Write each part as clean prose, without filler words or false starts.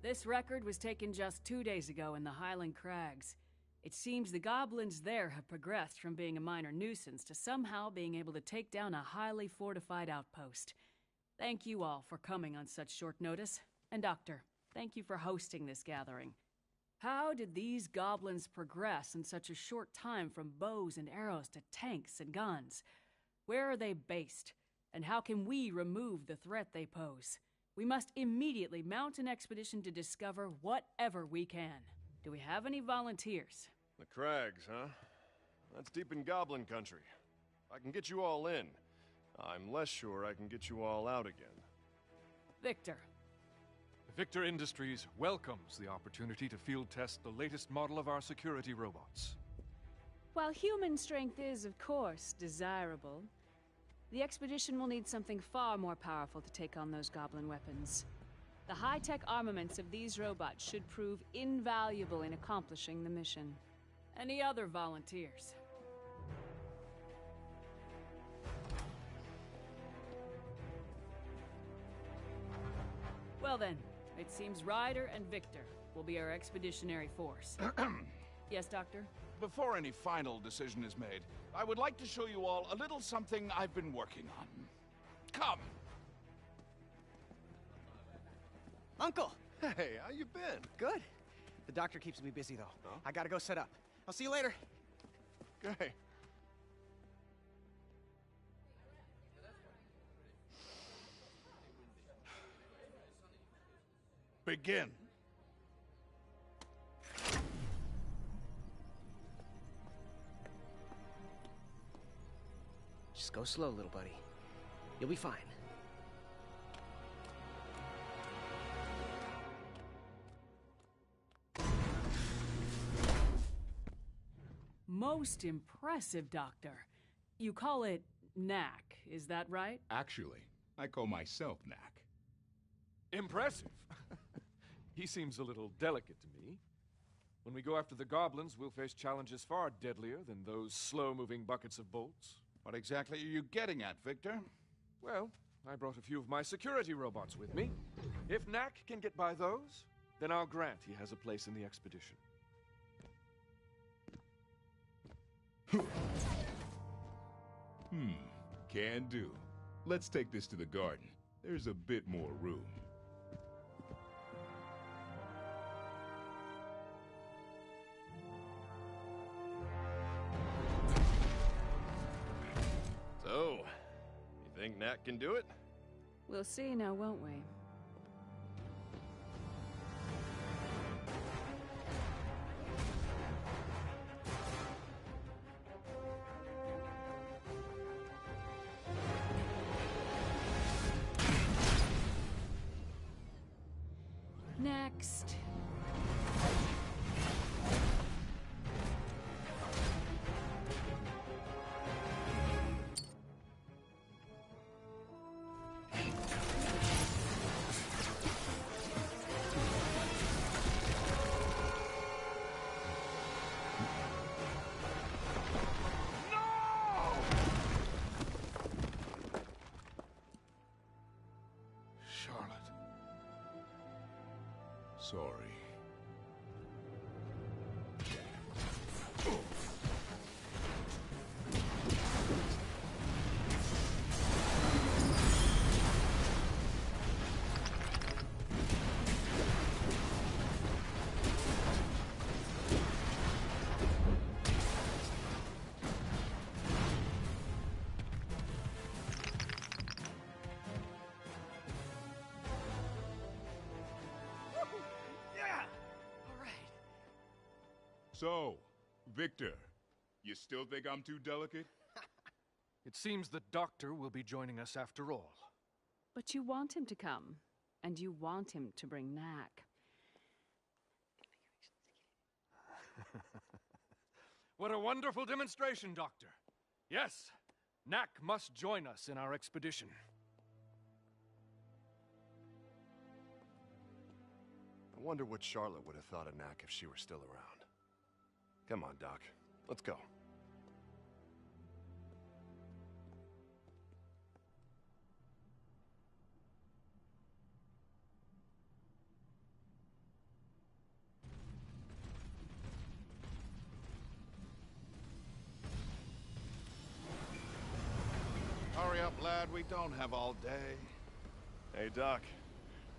This record was taken just 2 days ago in the Highland Crags. It seems the goblins there have progressed from being a minor nuisance to somehow being able to take down a highly fortified outpost. Thank you all for coming on such short notice. And Doctor, thank you for hosting this gathering. How did these goblins progress in such a short time from bows and arrows to tanks and guns? Where are they based? And how can we remove the threat they pose? We must immediately mount an expedition to discover whatever we can. Do we have any volunteers? The Crags, huh? That's deep in Goblin Country. I can get you all in. I'm less sure I can get you all out again. Viktor. Viktor Industries welcomes the opportunity to field test the latest model of our security robots. While human strength is, of course, desirable, the expedition will need something far more powerful to take on those goblin weapons. The high-tech armaments of these robots should prove invaluable in accomplishing the mission. Any other volunteers? Well then, it seems Ryder and Viktor will be our expeditionary force. Yes, Doctor? Before any final decision is made, I would like to show you all a little something I've been working on. Come! Uncle! Hey, how you been? Good. The doctor keeps me busy, though. Oh? I gotta go set up. I'll see you later. Okay. Begin. Just go slow, little buddy. You'll be fine. Most impressive, Doctor. You call it Knack, is that right? Actually, I call myself Knack. Impressive. He seems a little delicate to me. When we go after the goblins, we'll face challenges far deadlier than those slow-moving buckets of bolts. What exactly are you getting at, Viktor? Well, I brought a few of my security robots with me. If Knack can get by those, then I'll grant he has a place in the expedition. Can do. Let's take this to the garden. There's a bit more room. So, you think Knack can do it? We'll see now, won't we? Next. Charlotte. Sorry. So, Viktor, you still think I'm too delicate? It seems the doctor will be joining us after all. But you want him to come, and you want him to bring Knack. What a wonderful demonstration, Doctor. Yes, Knack must join us in our expedition. I wonder what Charlotte would have thought of Knack if she were still around. Come on, Doc. Let's go. Glad we don't have all day. Hey, Doc.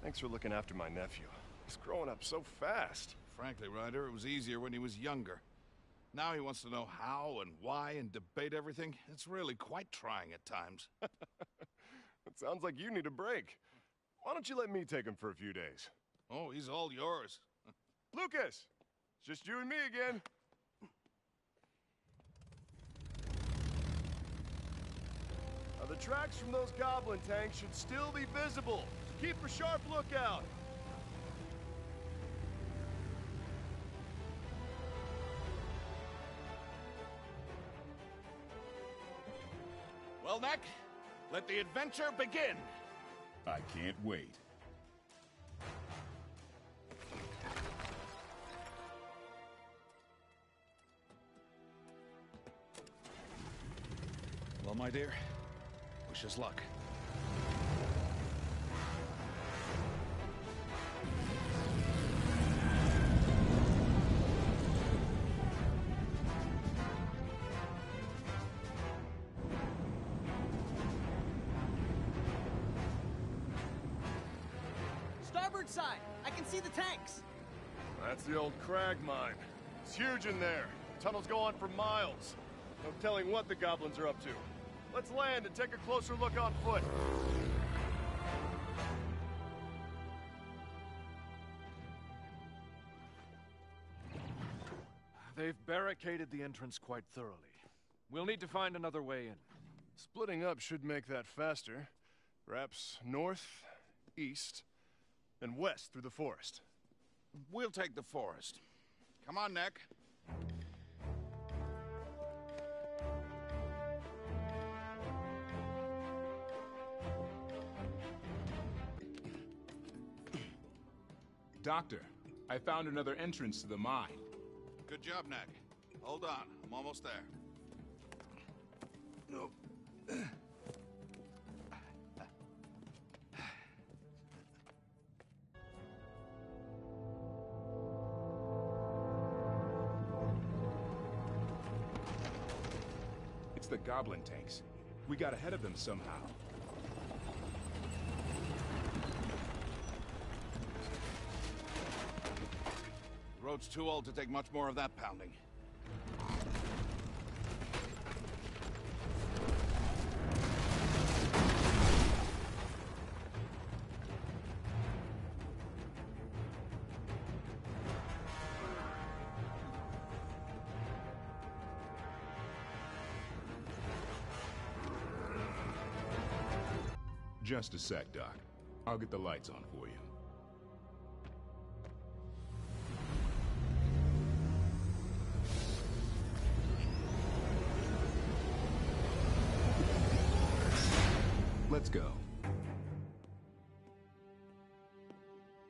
Thanks for looking after my nephew. He's growing up so fast. Frankly, Ryder, it was easier when he was younger. Now he wants to know how and why and debate everything. It's really quite trying at times. It sounds like you need a break. Why don't you let me take him for a few days? Oh, he's all yours. Lucas! It's just you and me again. Now, the tracks from those goblin tanks should still be visible. So keep a sharp lookout. Well, Knack, let the adventure begin. I can't wait. Well, my dear, wish us luck. Starboard side! I can see the tanks! That's the old Crag mine. It's huge in there. Tunnels go on for miles. No telling what the goblins are up to. Let's land and take a closer look on foot. They've barricaded the entrance quite thoroughly. We'll need to find another way in. Splitting up should make that faster. Perhaps north, east, and west through the forest. We'll take the forest. Come on, Knack. Doctor, I found another entrance to the mine. Good job, Knack. Hold on, I'm almost there. No. It's the goblin tanks. We got ahead of them somehow. The road's too old to take much more of that pounding. Just a sec, Doc. I'll get the lights on for you. Let's go.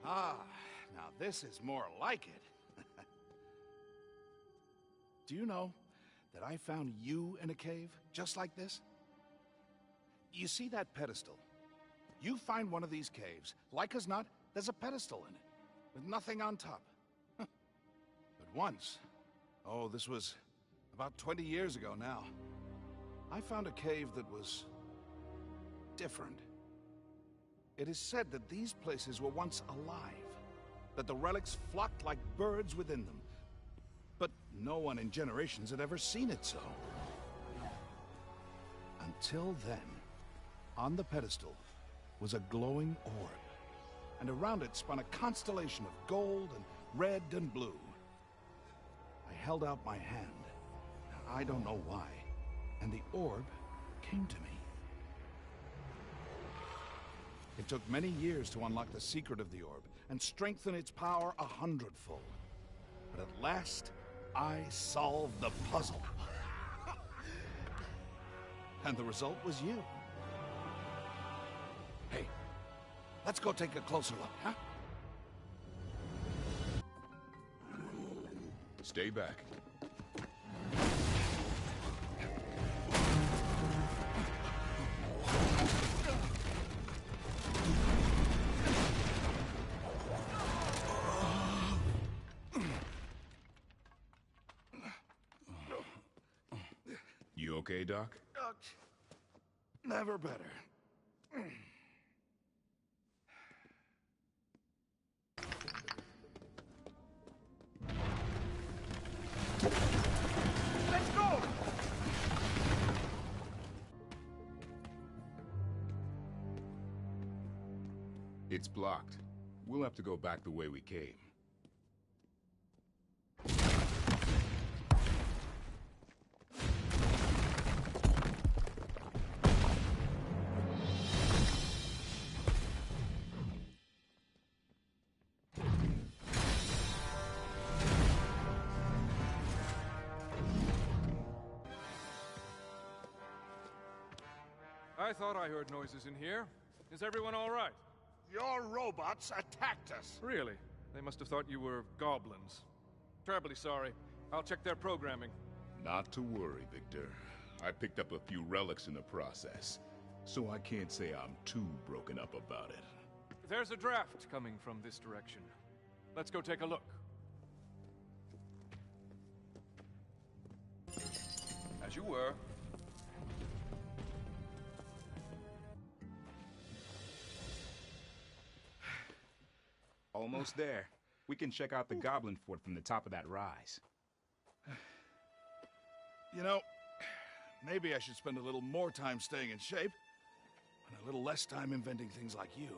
Ah, now this is more like it. Do you know that I found you in a cave just like this? You see that pedestal? You find one of these caves, like as not, there's a pedestal in it, with nothing on top. But once, oh, this was about 20 years ago now, I found a cave that was different. It is said that these places were once alive, that the relics flocked like birds within them. But no one in generations had ever seen it so. Until then, on the pedestal was a glowing orb, and around it spun a constellation of gold and red and blue. I held out my hand, I don't know why, and the orb came to me. It took many years to unlock the secret of the orb and strengthen its power 100-fold. But at last, I solved the puzzle. And the result was you. Hey, let's go take a closer look, huh? Stay back. You okay, Doc? Never better. Let's go! It's blocked. We'll have to go back the way we came. I thought I heard noises in here. Is everyone all right? Your robots attacked us. Really? They must have thought you were goblins. Terribly sorry. I'll check their programming. Not to worry, Viktor. I picked up a few relics in the process, so I can't say I'm too broken up about it. There's a draft coming from this direction. Let's go take a look. As you were. Almost there. We can check out the Goblin Fort from the top of that rise. You know, maybe I should spend a little more time staying in shape, and a little less time inventing things like you.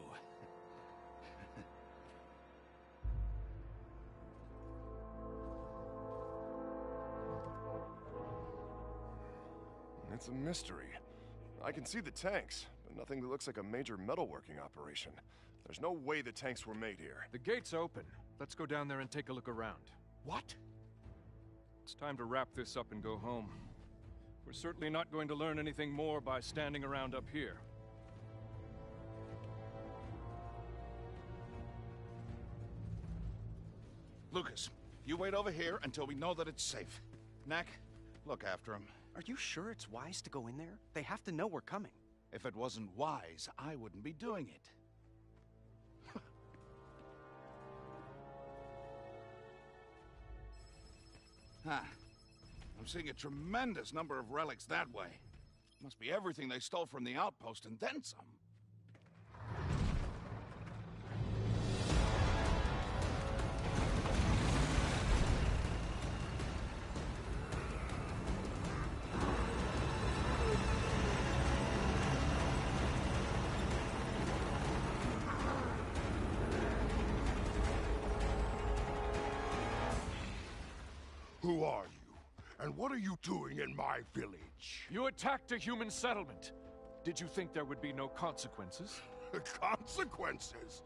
It's a mystery. I can see the tanks, but nothing that looks like a major metalworking operation. There's no way the tanks were made here. The gate's open. Let's go down there and take a look around. What? It's time to wrap this up and go home. We're certainly not going to learn anything more by standing around up here. Lucas, you wait over here until we know that it's safe. Knack, look after him. Are you sure it's wise to go in there? They have to know we're coming. If it wasn't wise, I wouldn't be doing it. Huh. I'm seeing a tremendous number of relics that way. Must be everything they stole from the outpost and then some. Who are you? And what are you doing in my village? You attacked a human settlement. Did you think there would be no consequences? Consequences?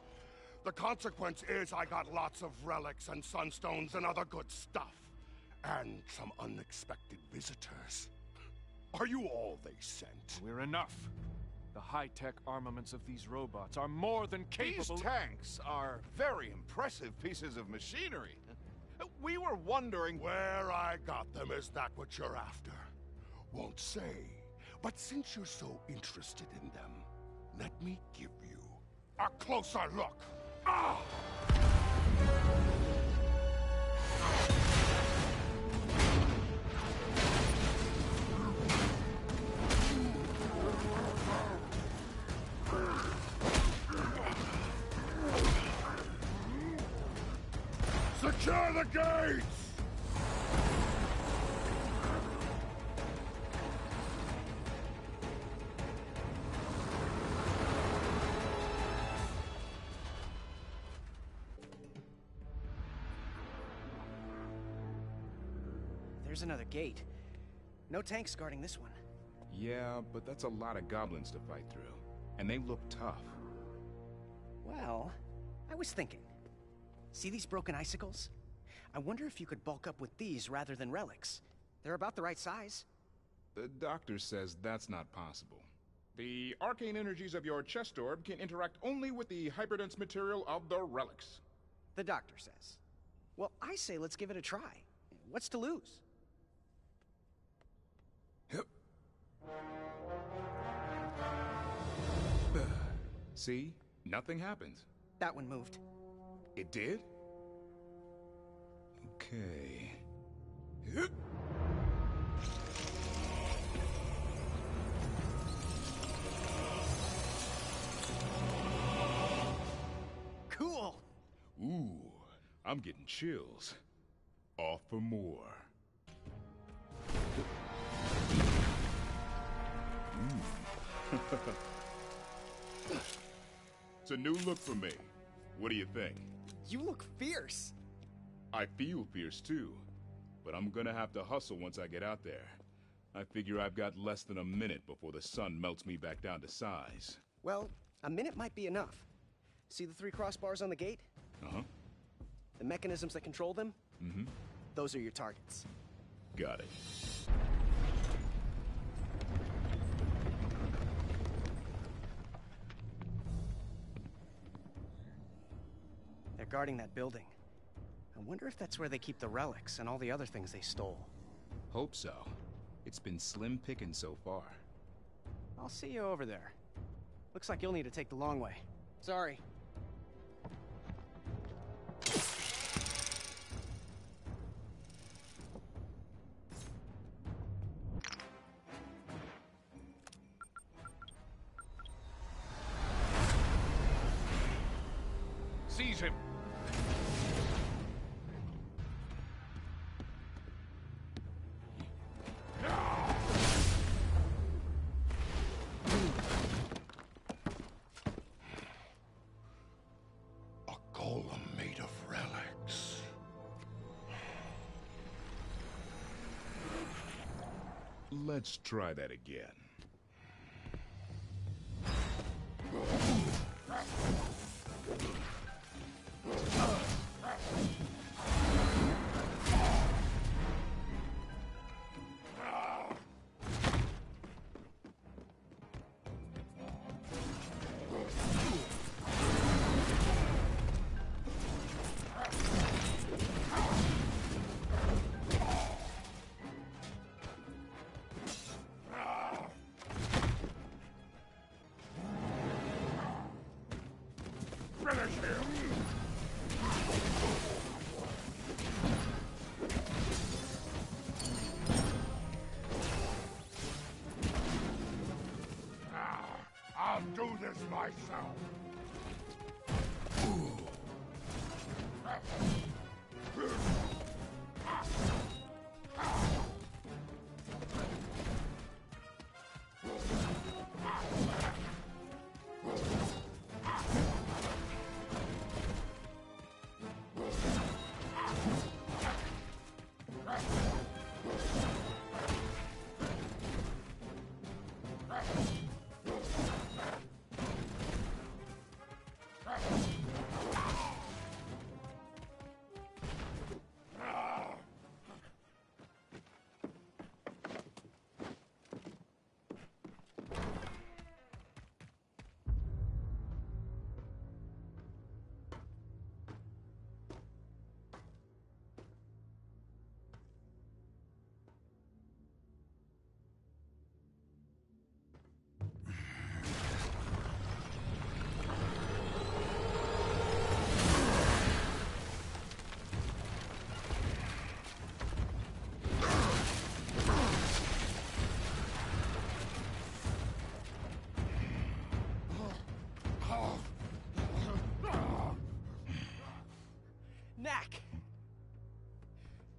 The consequence is I got lots of relics and sunstones and other good stuff. And some unexpected visitors. Are you all they sent? We're enough. The high-tech armaments of these robots are more than capable— These tanks are very impressive pieces of machinery. We were wondering— Where I got them, is that what you're after? Won't say. But since you're so interested in them, let me give you a closer look. Ah! Secure the gates! There's another gate. No tanks guarding this one. Yeah, but that's a lot of goblins to fight through. And they look tough. Well, I was thinking. See these broken icicles? I wonder if you could bulk up with these rather than relics. They're about the right size. The doctor says that's not possible. The arcane energies of your chest orb can interact only with the hyperdense material of the relics. The doctor says. Well, I say let's give it a try. What's to lose? See? Nothing happens. That one moved. It did? Okay. I'm getting chills. Off for more. It's a new look for me. What do you think? You look fierce. I feel fierce too, but I'm gonna have to hustle once I get out there. I figure I've got less than a minute before the sun melts me back down to size. Well, a minute might be enough. See the 3 crossbars on the gate? Uh-huh. The mechanisms that control them? Mm-hmm. Those are your targets. Got it. They're guarding that building. I wonder if that's where they keep the relics and all the other things they stole. Hope so. It's been slim picking so far. I'll see you over there. Looks like you'll need to take the long way. Sorry. Seize him! A golem made of relics. Let's try that again. I'll do this myself. Knack!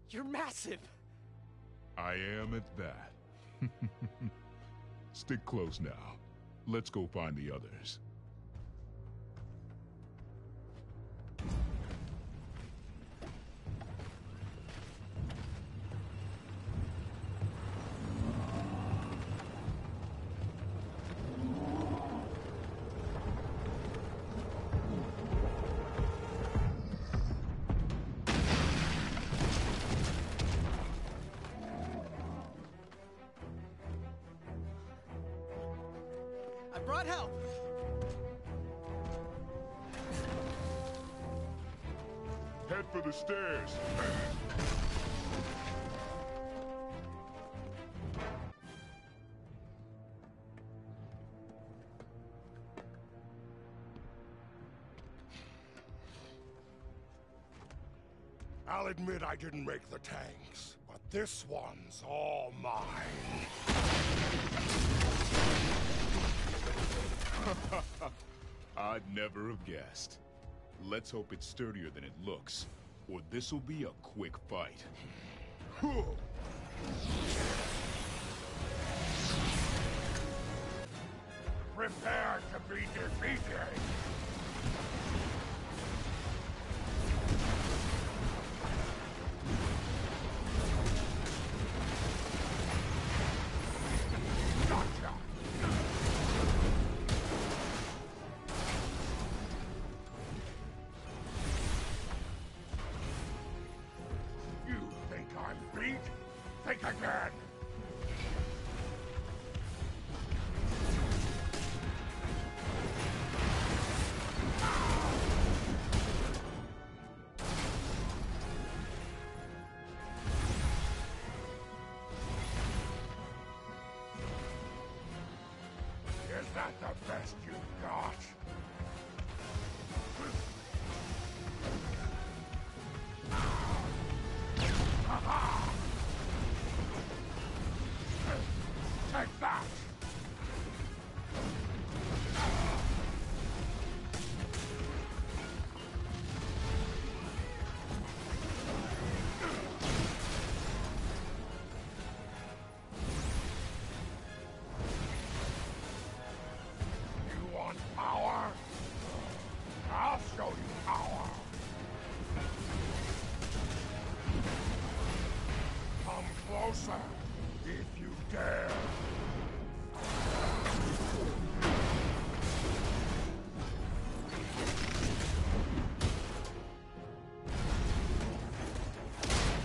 You're massive! I am at that. Stick close now. Let's go find the others. I brought help! Head for the stairs. I'll admit I didn't make the tanks, but this one's all mine. I'd never have guessed. Let's hope it's sturdier than it looks. or this'll be a quick fight. Prepare to be defeated! Gotcha! You think I'm beat? Think again! Is that the best you got? Ha-ha! Take that! You want power? I'll show you power. Come closer, if you dare.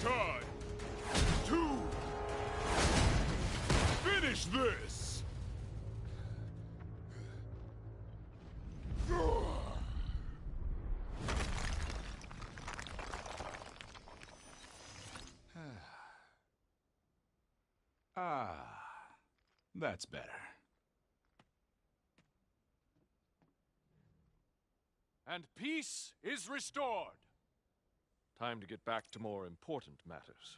Time to finish this! That's better. And peace is restored. Time to get back to more important matters.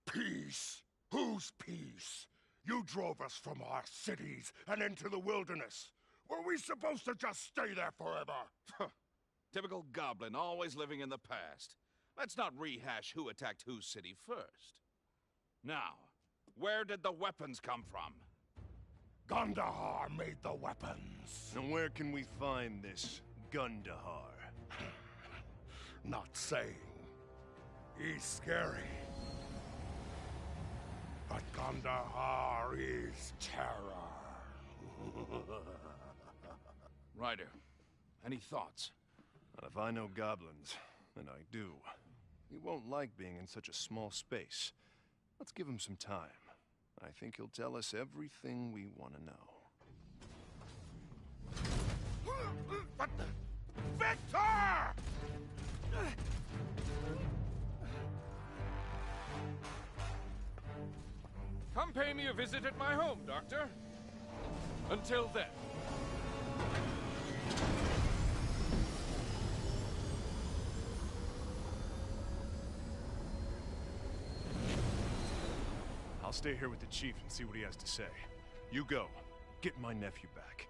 Peace? Whose peace? You drove us from our cities and into the wilderness. Were we supposed to just stay there forever? Typical goblin, always living in the past. Let's not rehash who attacked whose city first. Now, where did the weapons come from? Gandahar made the weapons. And where can we find this Gundahar? Not saying. He's scary. But Gandahar is terror. Ryder, any thoughts? And if I know goblins, and I do, he won't like being in such a small space. Let's give him some time. I think he'll tell us everything we want to know. Viktor! Come pay me a visit at my home, Doctor. Until then. I'll stay here with the chief and see what he has to say. You go. Get my nephew back.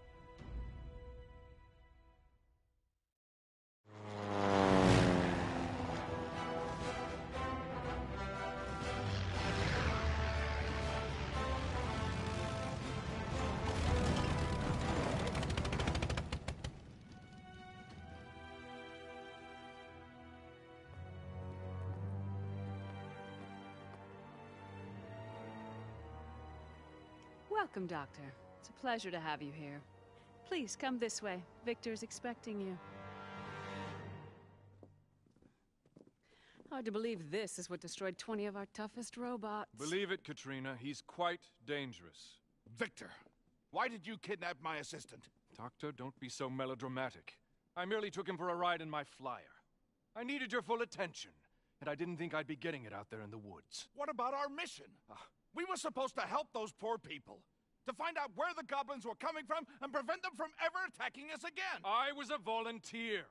Welcome, Doctor. It's a pleasure to have you here. Please, come this way. Viktor's expecting you. Hard to believe this is what destroyed 20 of our toughest robots. Believe it, KATRINA, he's quite dangerous. Viktor, why did you kidnap my assistant? Doctor, don't be so melodramatic. I merely took him for a ride in my flyer. I needed your full attention, and I didn't think I'd be getting it out there in the woods. What about our mission? We were supposed to help those poor people. To find out where the goblins were coming from and prevent them from ever attacking us again. I was a volunteer.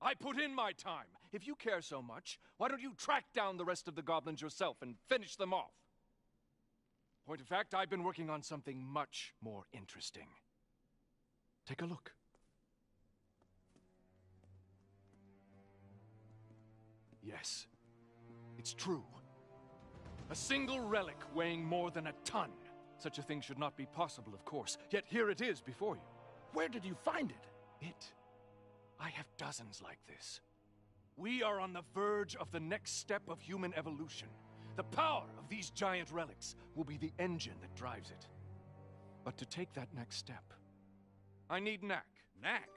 I put in my time. If you care so much, why don't you track down the rest of the goblins yourself and finish them off? Point of fact, I've been working on something much more interesting. Take a look. Yes, it's true. A single relic weighing more than a ton. Such a thing should not be possible, of course, yet here it is before you. Where did you find it? I have dozens like this. We are on the verge of the next step of human evolution. The power of these giant relics will be the engine that drives it. But to take that next step, I need Knack. Knack?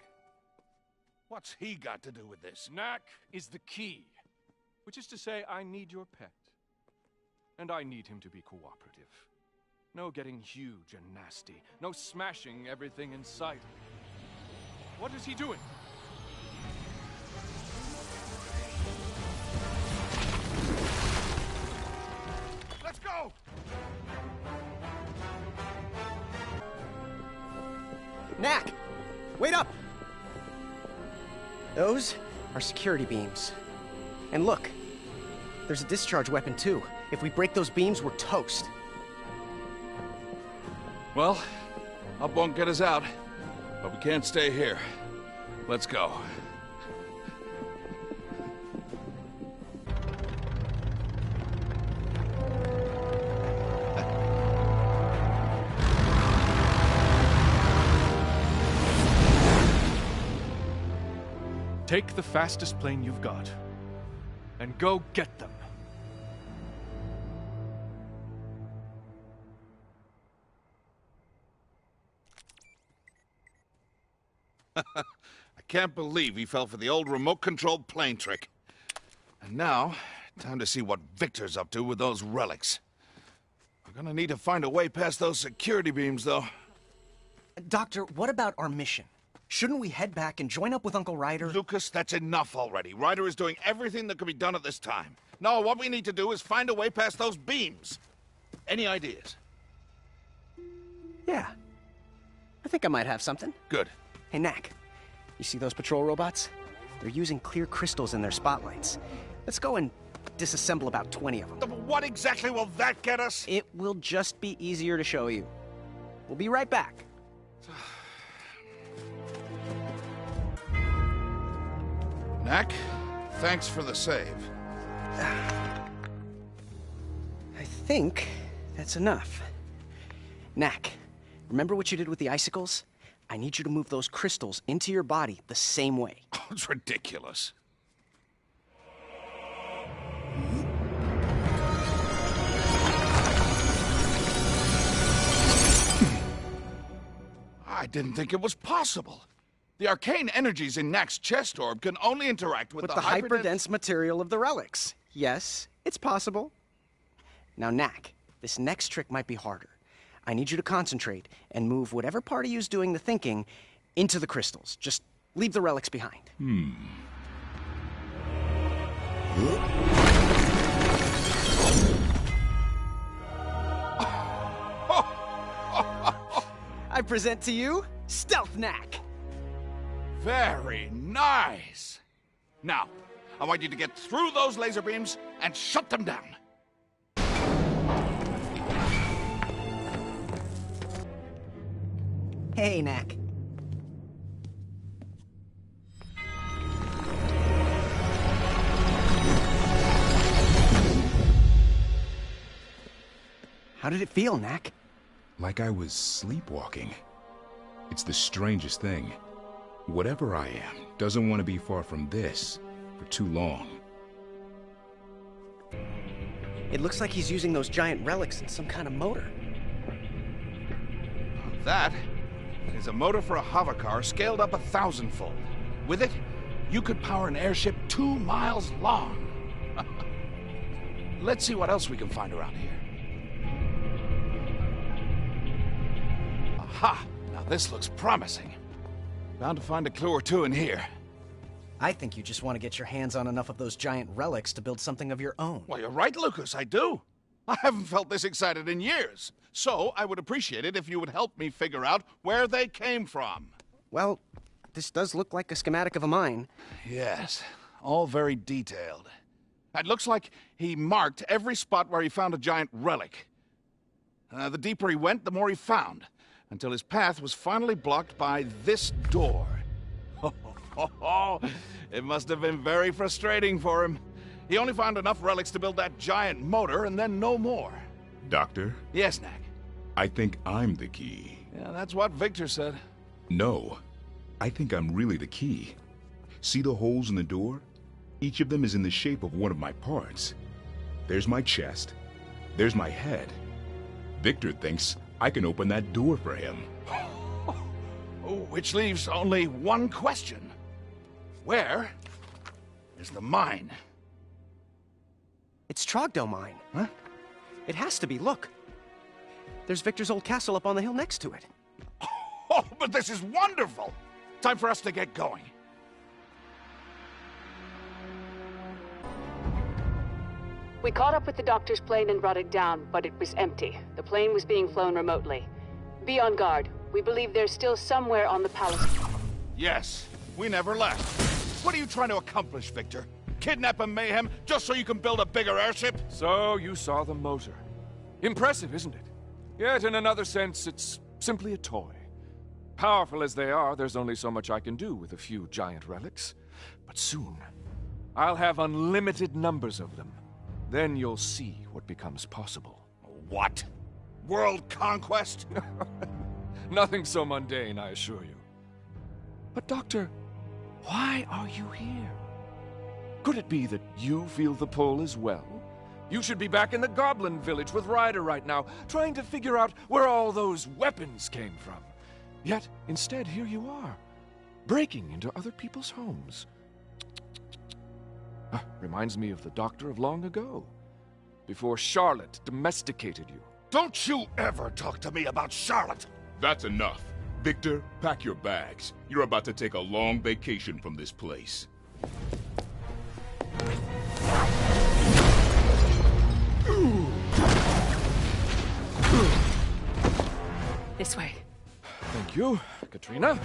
What's he got to do with this? Knack is the key. Which is to say, I need your pet. And I need him to be cooperative. No getting huge and nasty. No smashing everything in sight. What is he doing? Let's go! Knack! Wait up! Those are security beams. And look, there's a discharge weapon too. If we break those beams, we're toast. Well, up won't get us out, but we can't stay here. Let's go. Take the fastest plane you've got, and go get them. I can't believe he fell for the old remote-controlled plane trick. And now, time to see what Viktor's up to with those relics. We're gonna need to find a way past those security beams, though. Doctor, what about our mission? Shouldn't we head back and join up with Uncle Ryder? Lucas, that's enough already. Ryder is doing everything that can be done at this time. No, what we need to do is find a way past those beams. Any ideas? Yeah. I think I might have something. Good. Hey, Knack, you see those patrol robots? They're using clear crystals in their spotlights. Let's go and disassemble about 20 of them. What exactly will that get us? It will just be easier to show you. We'll be right back. Knack, thanks for the save. I think that's enough. Knack, remember what you did with the icicles? I need you to move those crystals into your body the same way. Oh, it's ridiculous. I didn't think it was possible. The arcane energies in Knack's chest orb can only interact with the hyperdense material of the relics. Yes, it's possible. Now, Knack, this next trick might be harder. I need you to concentrate and move whatever part of you's doing the thinking into the crystals. Just leave the relics behind. I present to you, Stealth Knack. Very nice. Now, I want you to get through those laser beams and shut them down. Hey, Knack. How did it feel, Knack? Like I was sleepwalking. It's the strangest thing. Whatever I am doesn't want to be far from this for too long. It looks like he's using those giant relics in some kind of motor. That is a motor for a hovercar scaled up 1,000-fold. With it, you could power an airship 2 miles long. Let's see what else we can find around here. Aha! Now this looks promising. Bound to find a clue or two in here. I think you just want to get your hands on enough of those giant relics to build something of your own. Well, you're right, Lucas, I do. I haven't felt this excited in years. So I would appreciate it if you would help me figure out where they came from. Well, this does look like a schematic of a mine. Yes, all very detailed. It looks like he marked every spot where he found a giant relic. The deeper he went, the more he found, until his path was finally blocked by this door. It must have been very frustrating for him. He only found enough relics to build that giant motor, and then no more. Doctor, Yes, Knack. I think I'm the key. Yeah, that's what Viktor said. No, I think I'm really the key. See the holes in the door? Each of them is in the shape of one of my parts. There's my chest. There's my head. Viktor thinks I can open that door for him. Which leaves only one question. Where is the mine? It's Trogdo Mine. Huh? It has to be, look. There's Viktor's old castle up on the hill next to it. Oh, but this is wonderful! Time for us to get going. We caught up with the doctor's plane and brought it down, but it was empty. The plane was being flown remotely. Be on guard. We believe there's still somewhere on the palace. Yes, we never left. What are you trying to accomplish, Viktor? Kidnap and mayhem just so you can build a bigger airship? So you saw the motor. Impressive, isn't it? Yet in another sense, it's simply a toy. Powerful as they are, there's only so much I can do with a few giant relics. But soon, I'll have unlimited numbers of them. Then you'll see what becomes possible. What? World conquest? Nothing so mundane, I assure you. But Doctor, why are you here? Could it be that you feel the pull as well? You should be back in the Goblin village with RYDER right now, trying to figure out where all those weapons came from. Yet, instead, here you are, breaking into other people's homes. Reminds me of the Doctor of long ago, before Charlotte domesticated you. Don't you ever talk to me about Charlotte! That's enough. Viktor, pack your bags. You're about to take a long vacation from this place. This way. Thank you, KATRINA.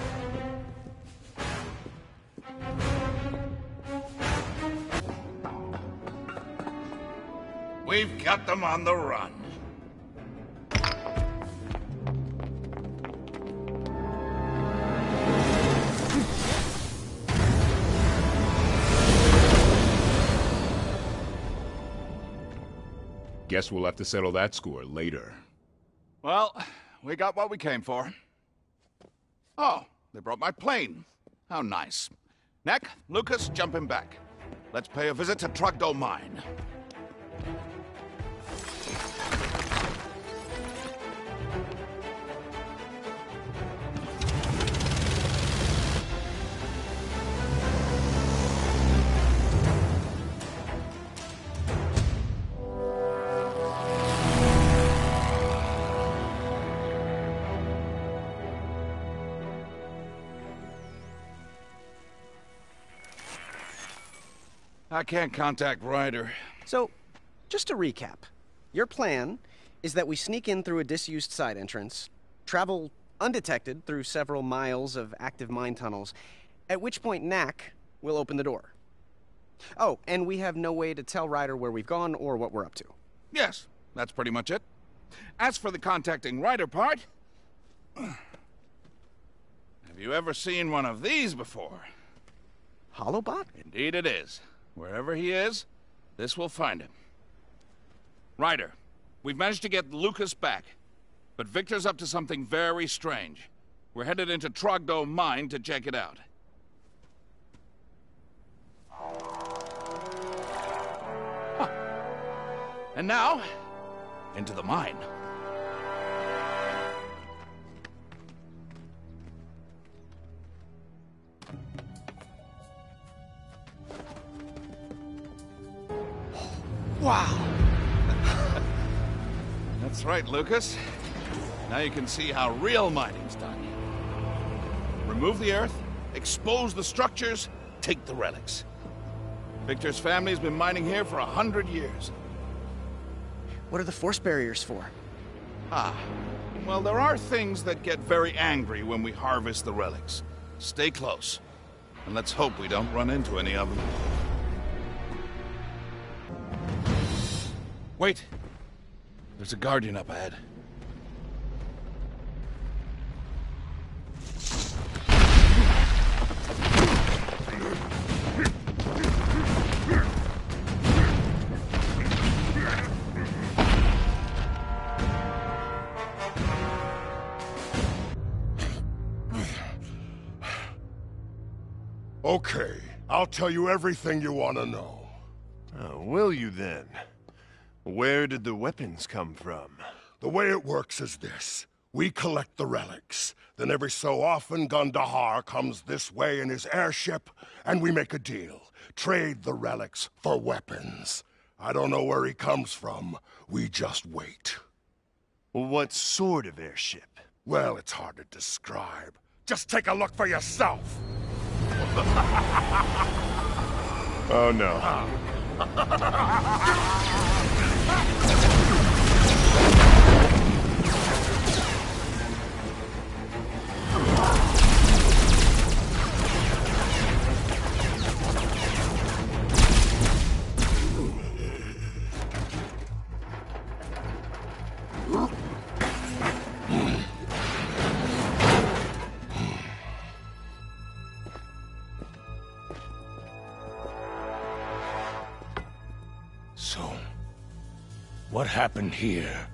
We've got them on the run. Guess we'll have to settle that score later. Well, we got what we came for. Oh, they brought my plane. How nice. Knack, Lucas, jump him back. Let's pay a visit to Trogdo Mine. I can't contact RYDER. So, just to recap, your plan is that we sneak in through a disused side entrance, travel undetected through several miles of active mine tunnels, at which point Knack will open the door. Oh, and we have no way to tell RYDER where we've gone or what we're up to. Yes, that's pretty much it. As for the contacting RYDER part... Have you ever seen one of these before? Holobot? Indeed it is. Wherever he is, this will find him. RYDER, we've managed to get Lucas back, but Viktor's up to something very strange. We're headed into Trogdo Mine to check it out. Huh. And now, into the mine. Wow! That's right, Lucas. Now you can see how real mining's done. Remove the earth, expose the structures, take the relics. Viktor's family's been mining here for 100 years. What are the force barriers for? Ah, well, there are things that get very angry when we harvest the relics. Stay close, and let's hope we don't run into any of them. Wait! There's a guardian up ahead. Okay, I'll tell you everything you want to know. Oh, will you then? Where did the weapons come from? The way it works is this. We collect the relics. Then every so often, Gundahar comes this way in his airship, and we make a deal. Trade the relics for weapons. I don't know where he comes from. We just wait. What sort of airship? Well, it's hard to describe. Just take a look for yourself. Oh no. So, what happened here?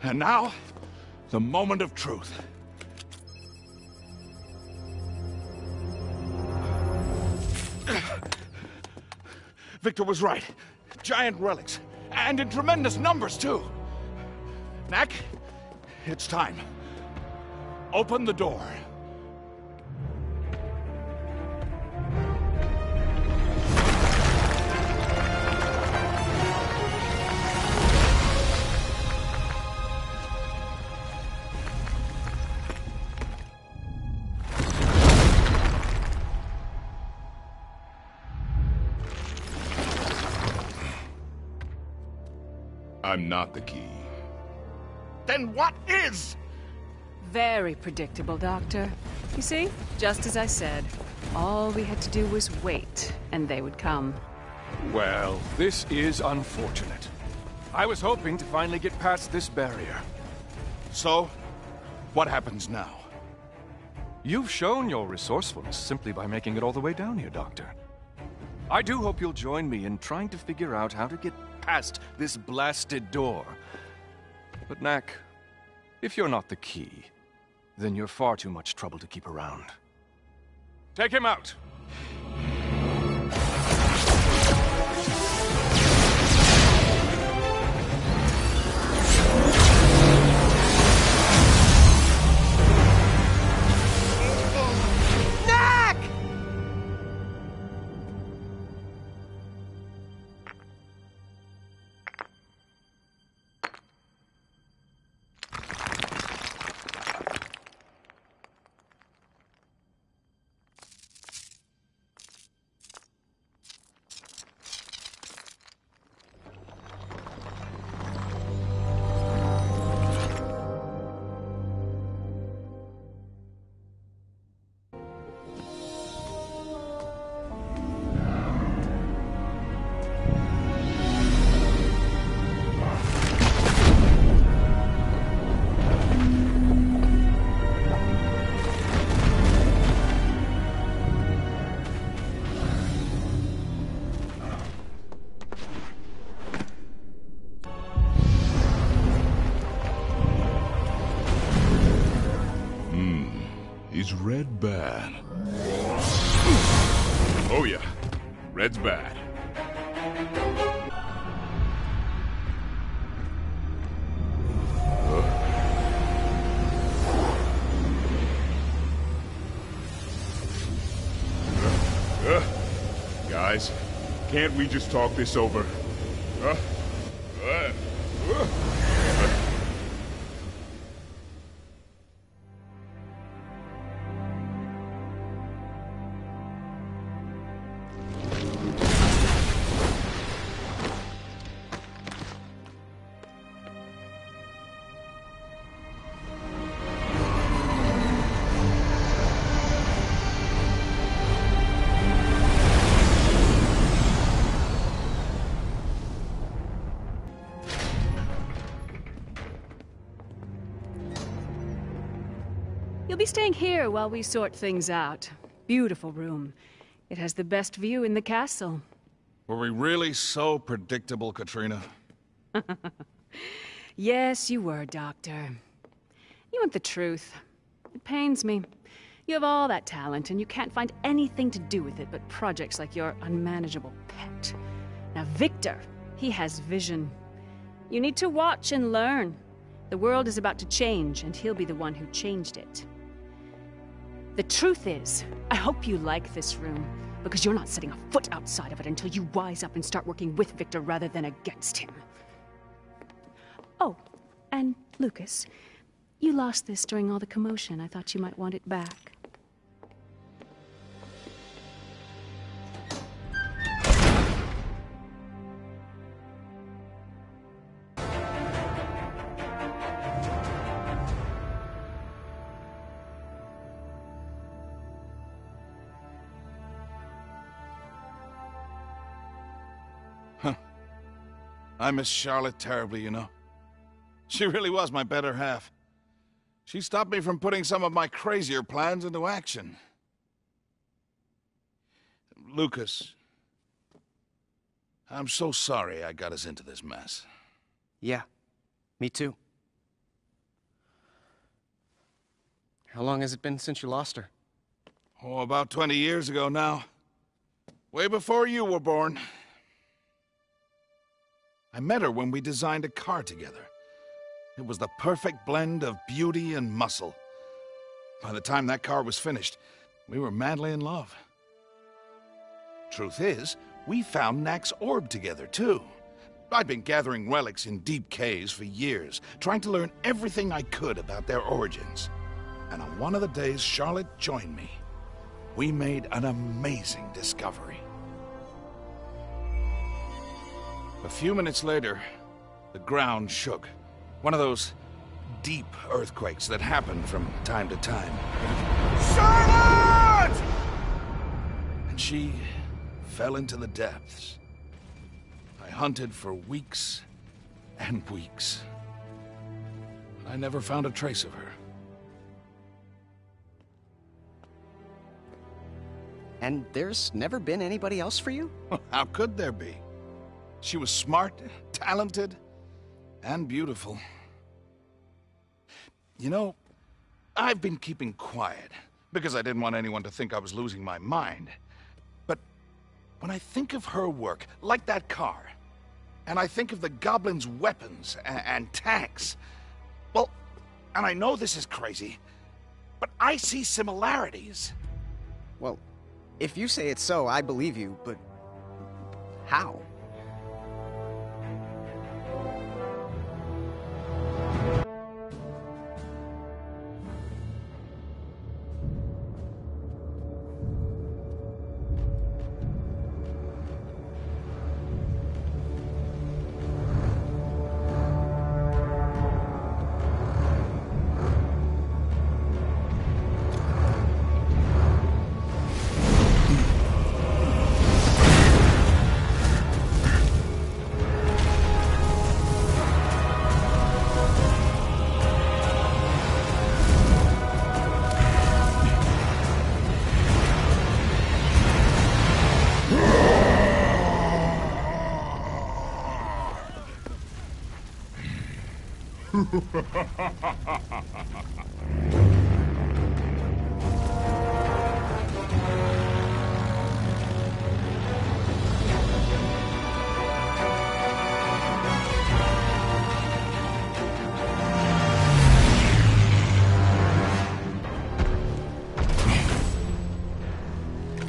And now, the moment of truth. Viktor was right. Giant relics. And in tremendous numbers, too. Knack, it's time. Open the door. I'm not the key. Then what is? Very predictable, Doctor. You see, just as I said, all we had to do was wait, and they would come. Well, this is unfortunate. I was hoping to finally get past this barrier. So, what happens now? You've shown your resourcefulness simply by making it all the way down here, Doctor. I do hope you'll join me in trying to figure out how to get past this blasted door. But Knack, if you're not the key, then you're far too much trouble to keep around. Take him out! Is red bad? Oh yeah, red's bad. Guys, can't we just talk this over? You'll be staying here while we sort things out. Beautiful room. It has the best view in the castle. Were we really so predictable, KATRINA? Yes, you were, Doctor. You want the truth. It pains me. You have all that talent, and you can't find anything to do with it but projects like your unmanageable pet. Now, Viktor, he has vision. You need to watch and learn. The world is about to change, and he'll be the one who changed it. The truth is, I hope you like this room, because you're not setting a foot outside of it until you wise up and start working with Viktor rather than against him. Oh, and Lucas, you lost this during all the commotion. I thought you might want it back. I miss Charlotte terribly, you know. She really was my better half. She stopped me from putting some of my crazier plans into action. Lucas, I'm so sorry I got us into this mess. Yeah, me too. How long has it been since you lost her? Oh, about 20 years ago now. Way before you were born. I met her when we designed a car together. It was the perfect blend of beauty and muscle. By the time that car was finished, we were madly in love. Truth is, we found Knack's orb together, too. I'd been gathering relics in deep caves for years, trying to learn everything I could about their origins. And on one of the days, Charlotte joined me. We made an amazing discovery. A few minutes later, the ground shook. One of those deep earthquakes that happen from time to time. Charlotte! And she fell into the depths. I hunted for weeks and weeks. I never found a trace of her. And there's never been anybody else for you? How could there be? She was smart, talented, and beautiful. You know, I've been keeping quiet because I didn't want anyone to think I was losing my mind. But when I think of her work, like that car, and I think of the goblins' weapons and tanks, well, and I know this is crazy, but I see similarities. Well, if you say it's so, I believe you, but how?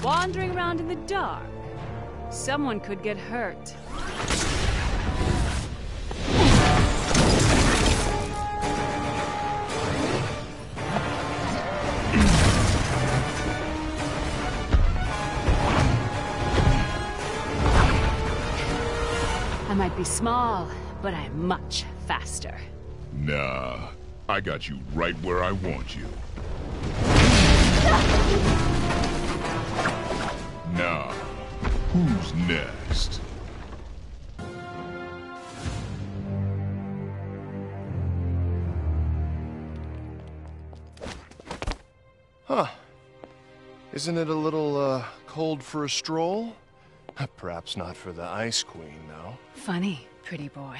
Wandering around in the dark. Someone could get hurt. I might be small, but I'm much faster. Nah, I got you right where I want you. Now, who's next? Huh. Isn't it a little, cold for a stroll? Perhaps not for the Ice Queen, though. Funny, pretty boy.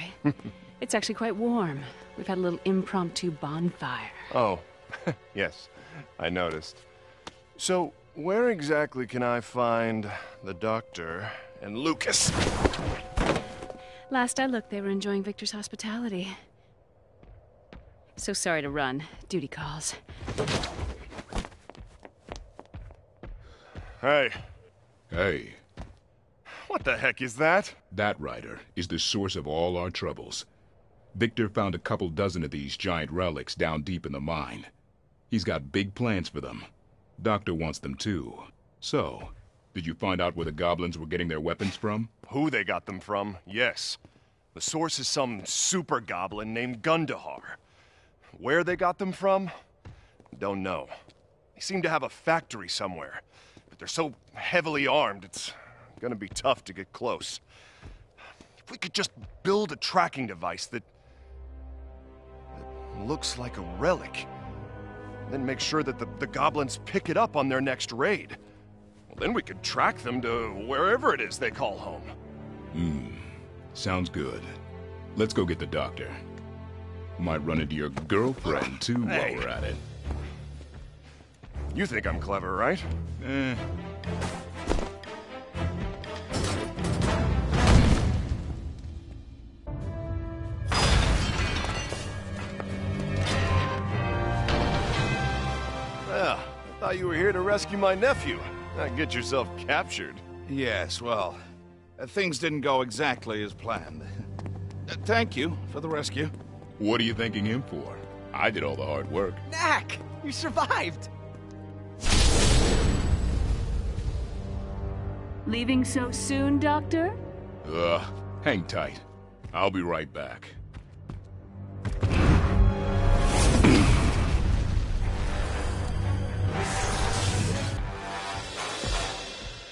It's actually quite warm. We've had a little impromptu bonfire. Oh, yes, I noticed. So, where exactly can I find the doctor and Lucas? Last I looked, they were enjoying Victor's hospitality. So sorry to run. Duty calls. Hey. Hey, What the heck is that? that Ryder is the source of all our troubles. Victor found a couple dozen of these giant relics down deep in the mine. He's got big plans for them. Doctor wants them too. So, did you find out where the goblins were getting their weapons from? Who they got them from, yes. The source is some super goblin named Gundahar. Where they got them from? Don't know. They seem to have a factory somewhere, but they're so heavily armed, it's gonna be tough to get close. If we could just build a tracking device that looks like a relic, then make sure that the goblins pick it up on their next raid. Well, then we could track them to wherever it is they call home. Sounds good. Let's go get the doctor. Might run into your girlfriend, too, Hey. while we're at it. You think I'm clever, right? I thought you were here to rescue my nephew, not get yourself captured. Yes, well, things didn't go exactly as planned. Thank you for the rescue. What are you thanking him for? I did all the hard work. Knack! You survived! Leaving so soon, Doctor? Hang tight. I'll be right back.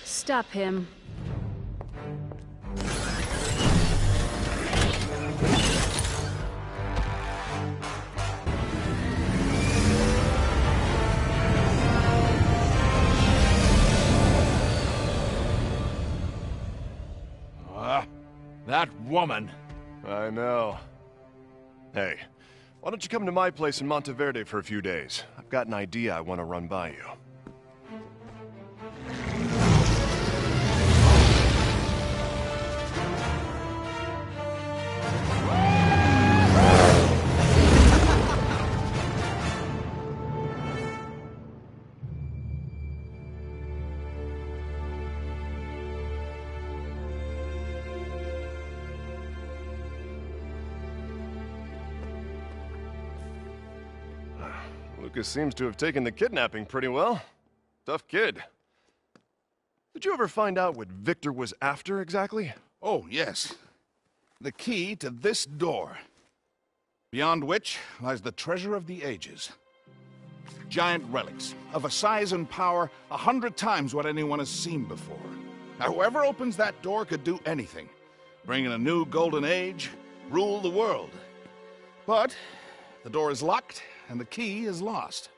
Stop him. That woman. I know. Hey, why don't you come to my place in Monte Verde for a few days? I've got an idea I want to run by you. Lucas seems to have taken the kidnapping pretty well. Tough kid. Did you ever find out what Viktor was after exactly? Oh, yes. The key to this door, beyond which lies the treasure of the ages. Giant relics of a size and power 100 times what anyone has seen before. Now, whoever opens that door could do anything. Bring in a new golden age, rule the world. But the door is locked and the key is lost.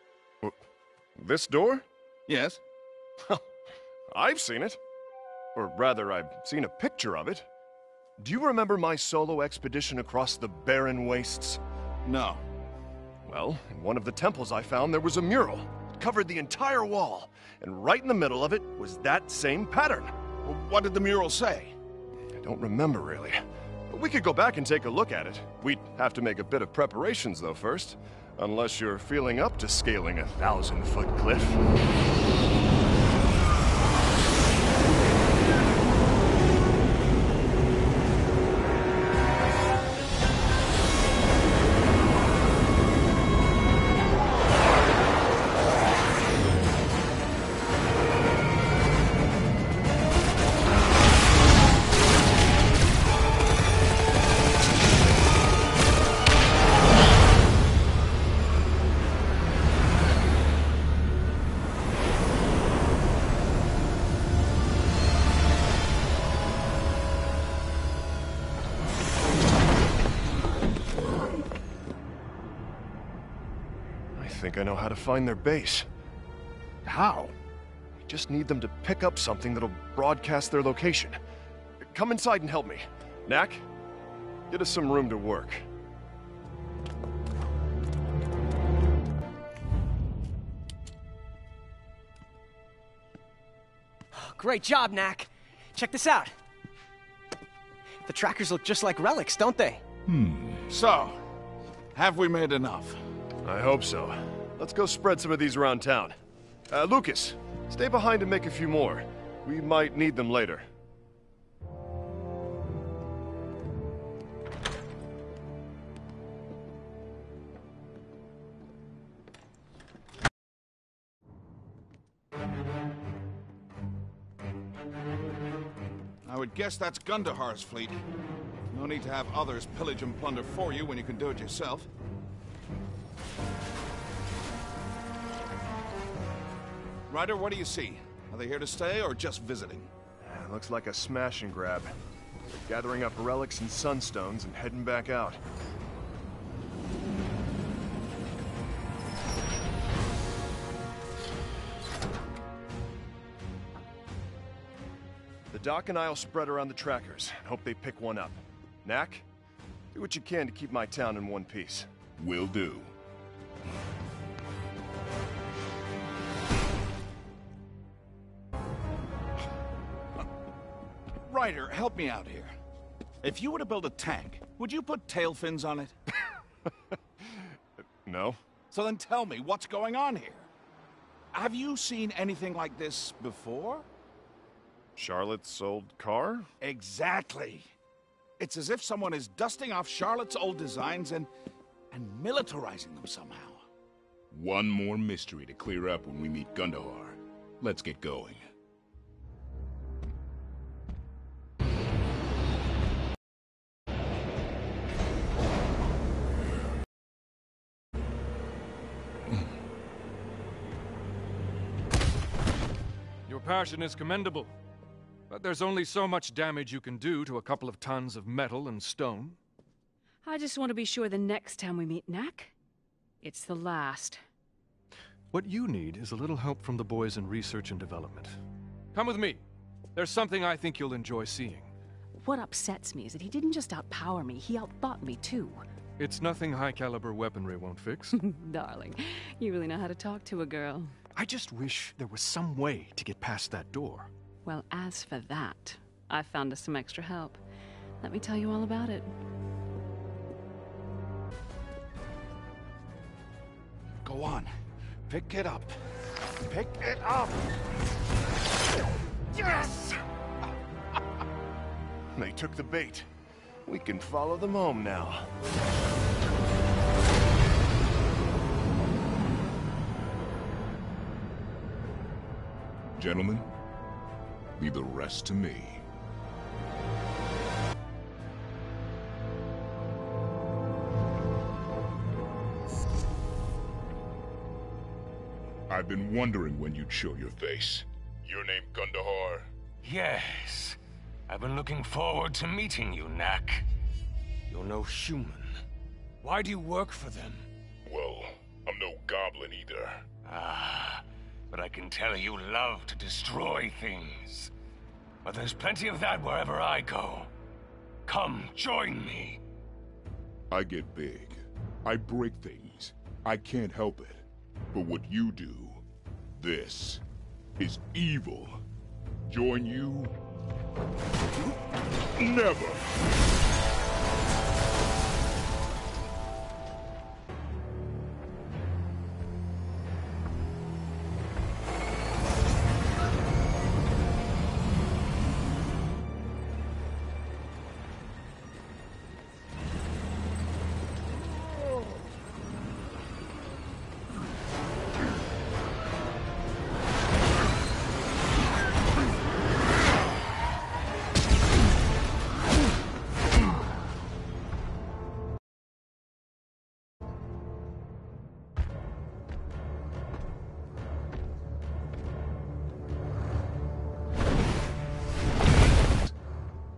This door? Yes? I've seen it. Or rather, I've seen a picture of it. Do you remember my solo expedition across the barren wastes? No. Well, in one of the temples I found, there was a mural. It covered the entire wall. And right in the middle of it was that same pattern. Well, what did the mural say? I don't remember, really. But we could go back and take a look at it. We'd have to make a bit of preparations, though, first. Unless you're feeling up to scaling a 1,000-foot cliff. I think I know how to find their base. How? We just need them to pick up something that'll broadcast their location. Come inside and help me. Knack? Get us some room to work. Great job, Knack. Check this out. The trackers look just like relics, don't they? So, have we made enough? I hope so. Let's go spread some of these around town. Lucas, stay behind and make a few more. We might need them later. I would guess that's Gundahar's fleet. No need to have others pillage and plunder for you when you can do it yourself. Ryder, what do you see? Are they here to stay or just visiting? Looks like a smash and grab. Gathering up relics and sunstones and heading back out. The Doc and I'll spread around the trackers and hope they pick one up. Knack, do what you can to keep my town in one piece. Will do. Ryder, help me out here. If you were to build a tank, would you put tail fins on it? No? So then tell me, what's going on here? Have you seen anything like this before? Charlotte's old car? Exactly. It's as if someone is dusting off Charlotte's old designs and militarizing them somehow. One more mystery to clear up when we meet Gundahar. Let's get going. Your passion is commendable, but there's only so much damage you can do to a couple of tons of metal and stone. I just want to be sure the next time we meet Knack, it's the last. What you need is a little help from the boys in research and development. Come with me. There's something I think you'll enjoy seeing. What upsets me is that he didn't just outpower me, he outthought me too. It's nothing high-caliber weaponry won't fix. Darling, you really know how to talk to a girl. I just wish there was some way to get past that door. Well, as for that, I found us some extra help. Let me tell you all about it. Go on. Pick it up. Pick it up! Yes! They took the bait. We can follow them home now. Gentlemen, leave the rest to me. I've been wondering when you'd show your face. Your name Gundahar? Yes. I've been looking forward to meeting you, Knack. You're no human. Why do you work for them? Well, I'm no goblin either. Ah, but I can tell you love to destroy things. But there's plenty of that wherever I go. Come, join me. I get big. I break things. I can't help it. But what you do, this, is evil. Join you? Never!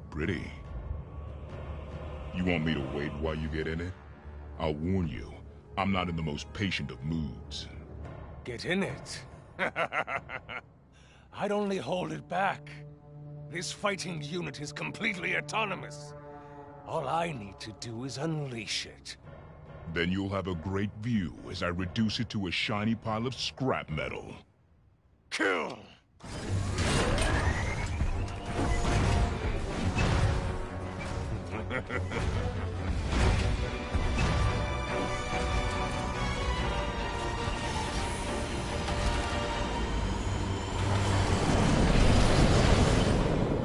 Pretty. You want me to wait while you get in it? I'll warn you, I'm not in the most patient of moods. Get in it. I'd only hold it back. This fighting unit is completely autonomous. All I need to do is unleash it. Then you'll have a great view as I reduce it to a shiny pile of scrap metal. Kill!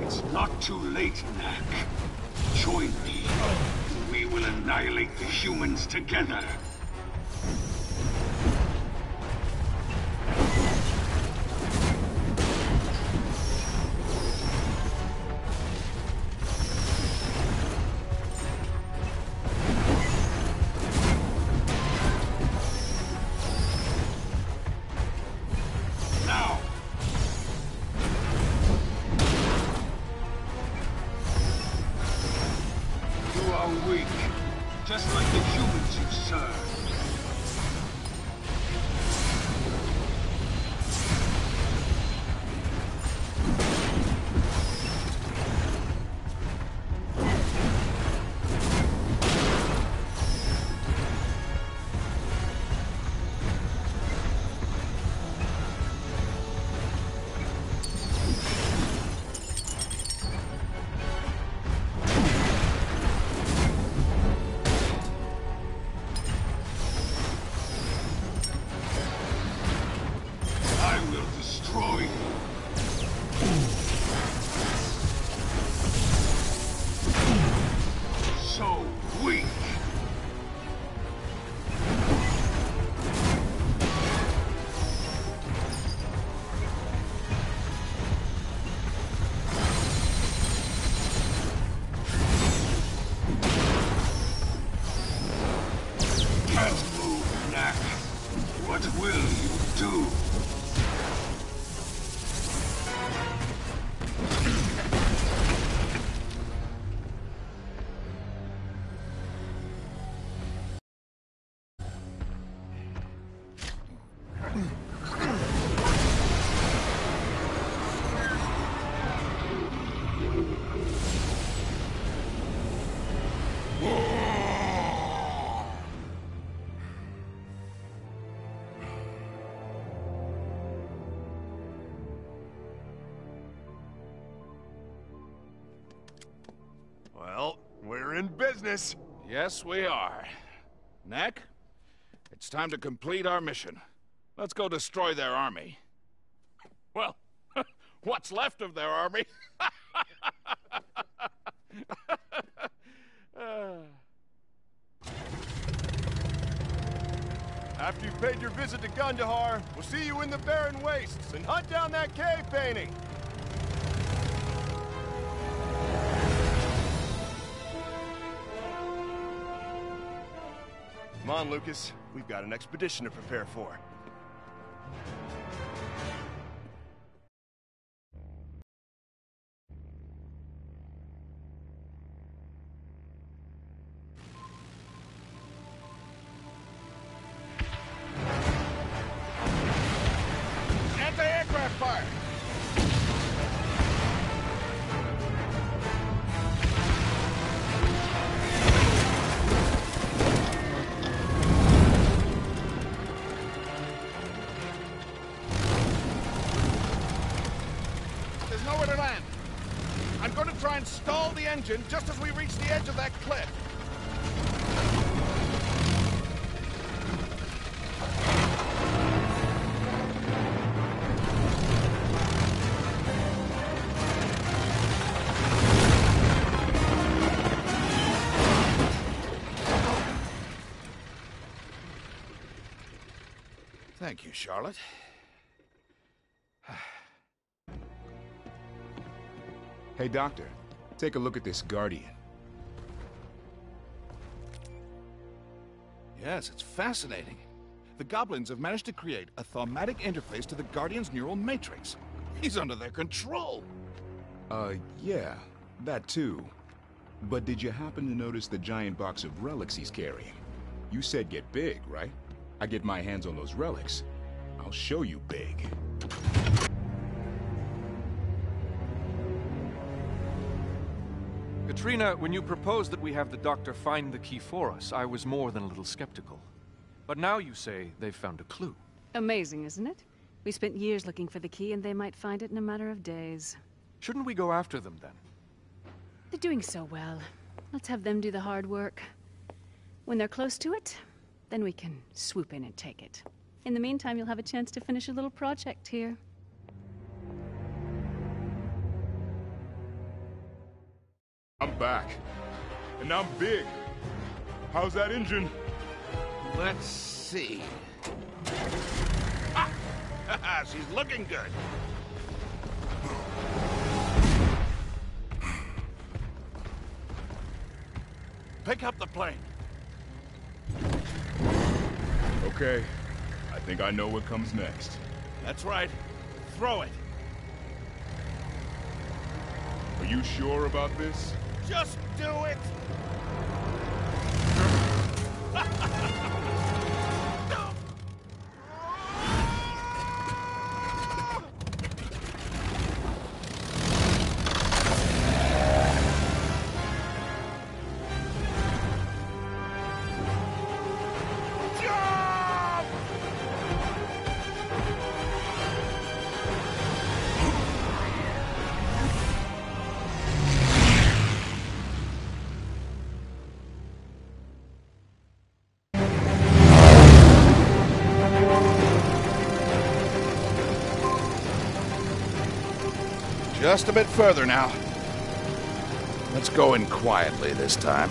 It's not too late, Knack. Join me. We will annihilate the humans together. Just like the humans you serve. Well, we're in business. Yes, we are. Knack, it's time to complete our mission. Let's go destroy their army. Well, what's left of their army? After you've paid your visit to Gundahar, we'll see you in the barren wastes and hunt down that cave painting. Come on, Lucas. We've got an expedition to prepare for. Anti-aircraft fire! There's nowhere to land. I'm going to try and stall the engine just as we reach the edge of that cliff. Thank you, Charlotte. Hey, Doctor, take a look at this Guardian. Yes, it's fascinating. The Goblins have managed to create a thaumatic interface to the Guardian's neural matrix. He's under their control. Yeah, that too. But did you happen to notice the giant box of relics he's carrying? You said get big, right? I get my hands on those relics, I'll show you big. KATRINA, when you proposed that we have the doctor find the key for us, I was more than a little skeptical. But now you say they've found a clue. Amazing, isn't it? We spent years looking for the key, and they might find it in a matter of days. Shouldn't we go after them, then? They're doing so well. Let's have them do the hard work. When they're close to it, then we can swoop in and take it. In the meantime, you'll have a chance to finish a little project here. I'm back. And I'm big. How's that engine? Let's see. Ah! She's looking good. Pick up the plane. Okay. I think I know what comes next. That's right. Throw it. Are you sure about this? Just do it! Just a bit further now. Let's go in quietly this time.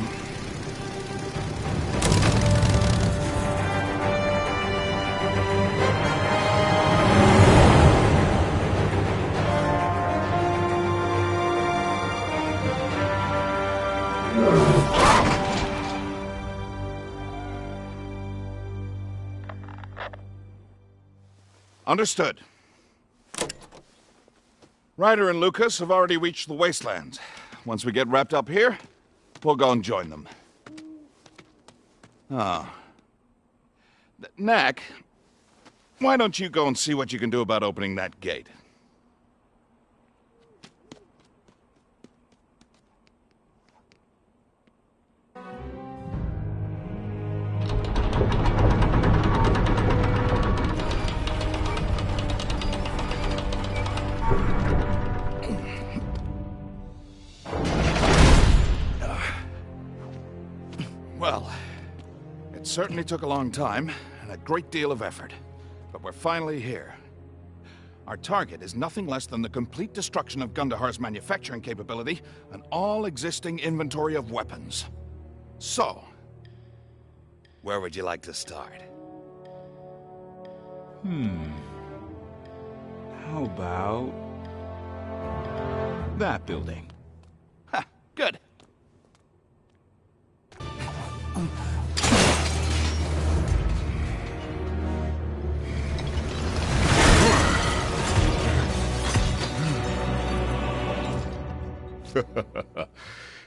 Understood. Ryder and Lucas have already reached the wastelands. Once we get wrapped up here, we'll go and join them. Ah. Knack, why don't you go and see what you can do about opening that gate? Well, it certainly took a long time and a great deal of effort, but we're finally here. Our target is nothing less than the complete destruction of Gundahar's manufacturing capability and all existing inventory of weapons. So, where would you like to start? How about that building? Ha! Good.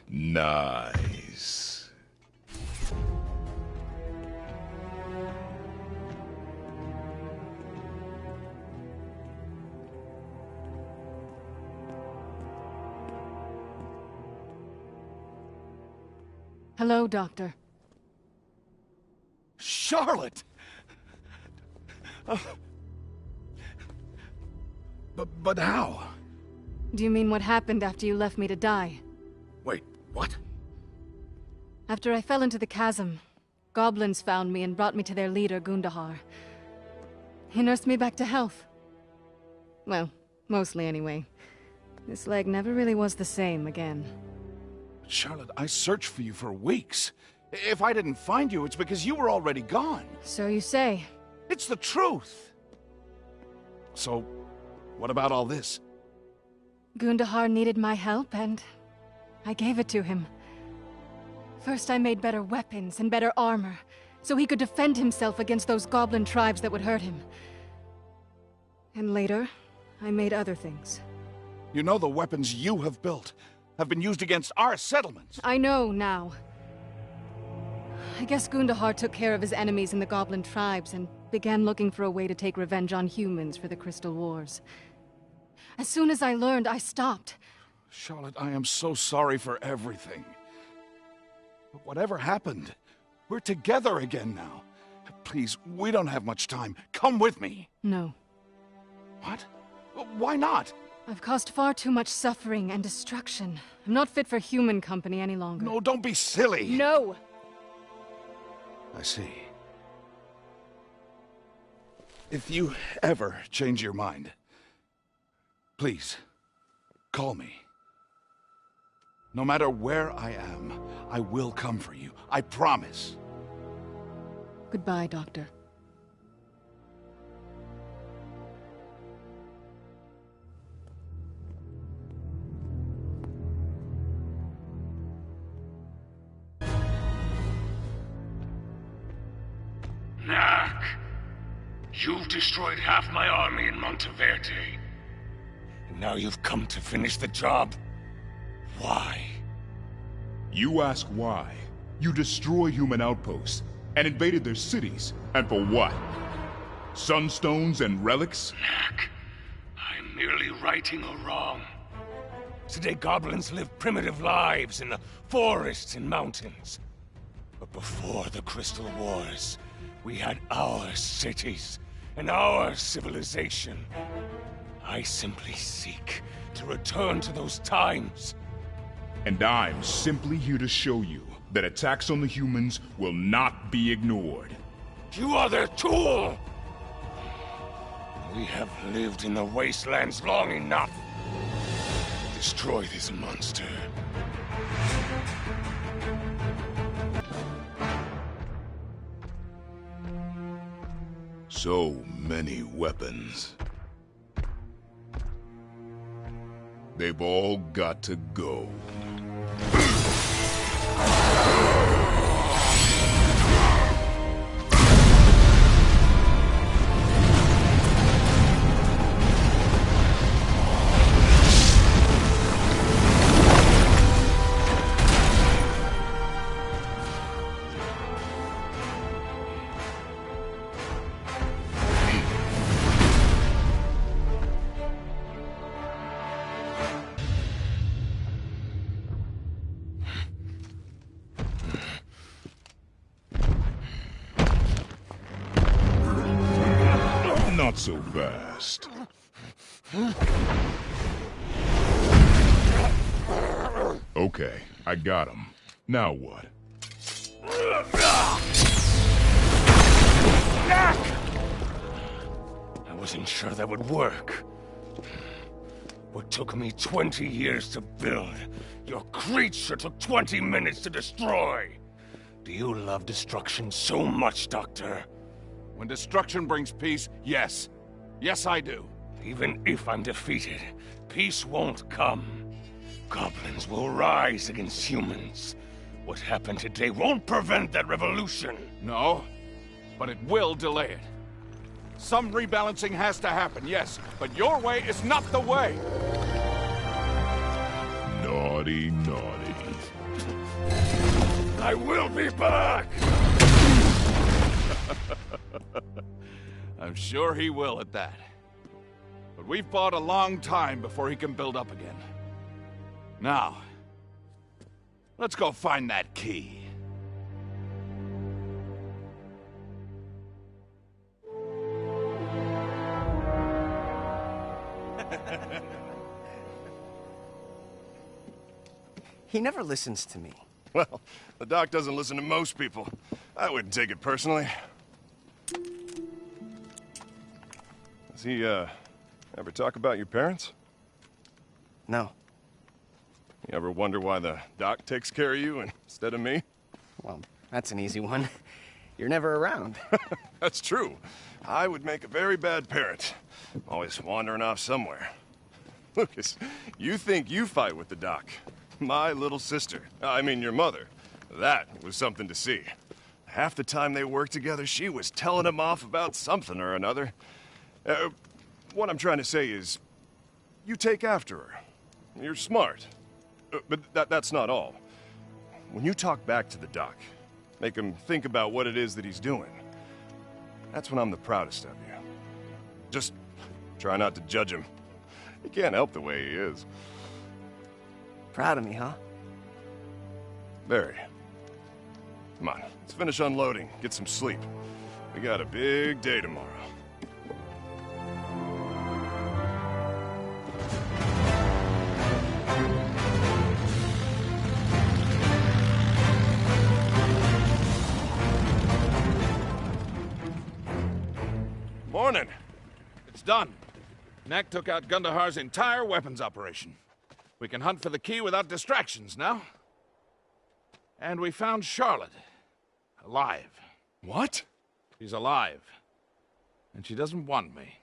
Nice. Hello, Doctor. Charlotte! But how? Do you mean what happened after you left me to die? Wait, what? After I fell into the chasm, goblins found me and brought me to their leader, Gundahar. He nursed me back to health. Well, mostly anyway. This leg never really was the same again. Charlotte, I searched for you for weeks. If I didn't find you, it's because you were already gone. So you say. It's the truth. So, what about all this? Gundahar needed my help, and I gave it to him. First, I made better weapons and better armor, so he could defend himself against those goblin tribes that would hurt him. And later, I made other things. You know the weapons you have built have been used against our settlements. I know now. I guess Gundahar took care of his enemies in the goblin tribes and began looking for a way to take revenge on humans for the Crystal Wars. As soon as I learned, I stopped. Charlotte, I am so sorry for everything. But whatever happened, we're together again now. Please, we don't have much time. Come with me. No. What? Why not? I've caused far too much suffering and destruction. I'm not fit for human company any longer. No, don't be silly. No! I see. If you ever change your mind, please, call me. No matter where I am, I will come for you. I promise. Goodbye, Doctor. Knack! You've destroyed half my army in Monte Verde. And now you've come to finish the job. Why? You ask why. You destroyed human outposts and invaded their cities. And for what? Sunstones and relics? Knack, I'm merely righting a wrong. Today goblins live primitive lives in the forests and mountains. But before the Crystal Wars, we had our cities and our civilization. I simply seek to return to those times. And I'm simply here to show you that attacks on the humans will not be ignored. You are their tool! We have lived in the wastelands long enough. Destroy this monster. So many weapons. They've all got to go. Not so fast. Okay, I got him. Now what? I wasn't sure that would work. What took me 20 years to build, your creature took 20 minutes to destroy. Do you love destruction so much, Doctor? When destruction brings peace, yes. Yes, I do. Even if I'm defeated, peace won't come. Goblins will rise against humans. What happened today won't prevent that revolution. No, but it will delay it. Some rebalancing has to happen, yes, but your way is not the way. Naughty, naughty. I will be back! I'm sure he will at that. But we've fought a long time before he can build up again. Now, let's go find that key. He never listens to me. Well, the doc doesn't listen to most people. I wouldn't take it personally. Does he, ever talk about your parents? No. You ever wonder why the doc takes care of you instead of me? Well, that's an easy one. You're never around. That's true. I would make a very bad parent. Always wandering off somewhere. Lucas, you think you fight with the doc. My little sister, I mean your mother. That was something to see. Half the time they worked together, she was telling him off about something or another. What I'm trying to say is, you take after her. You're smart. But that's not all. When you talk back to the doc, make him think about what it is that he's doing, that's when I'm the proudest of you. Just try not to judge him. He can't help the way he is. Proud of me, huh? Very. Come on, let's finish unloading, get some sleep. We got a big day tomorrow. Morning. It's done. Knack took out Gundahar's entire weapons operation. We can hunt for the key without distractions now. And we found Charlotte. Alive. What? She's alive. And she doesn't want me.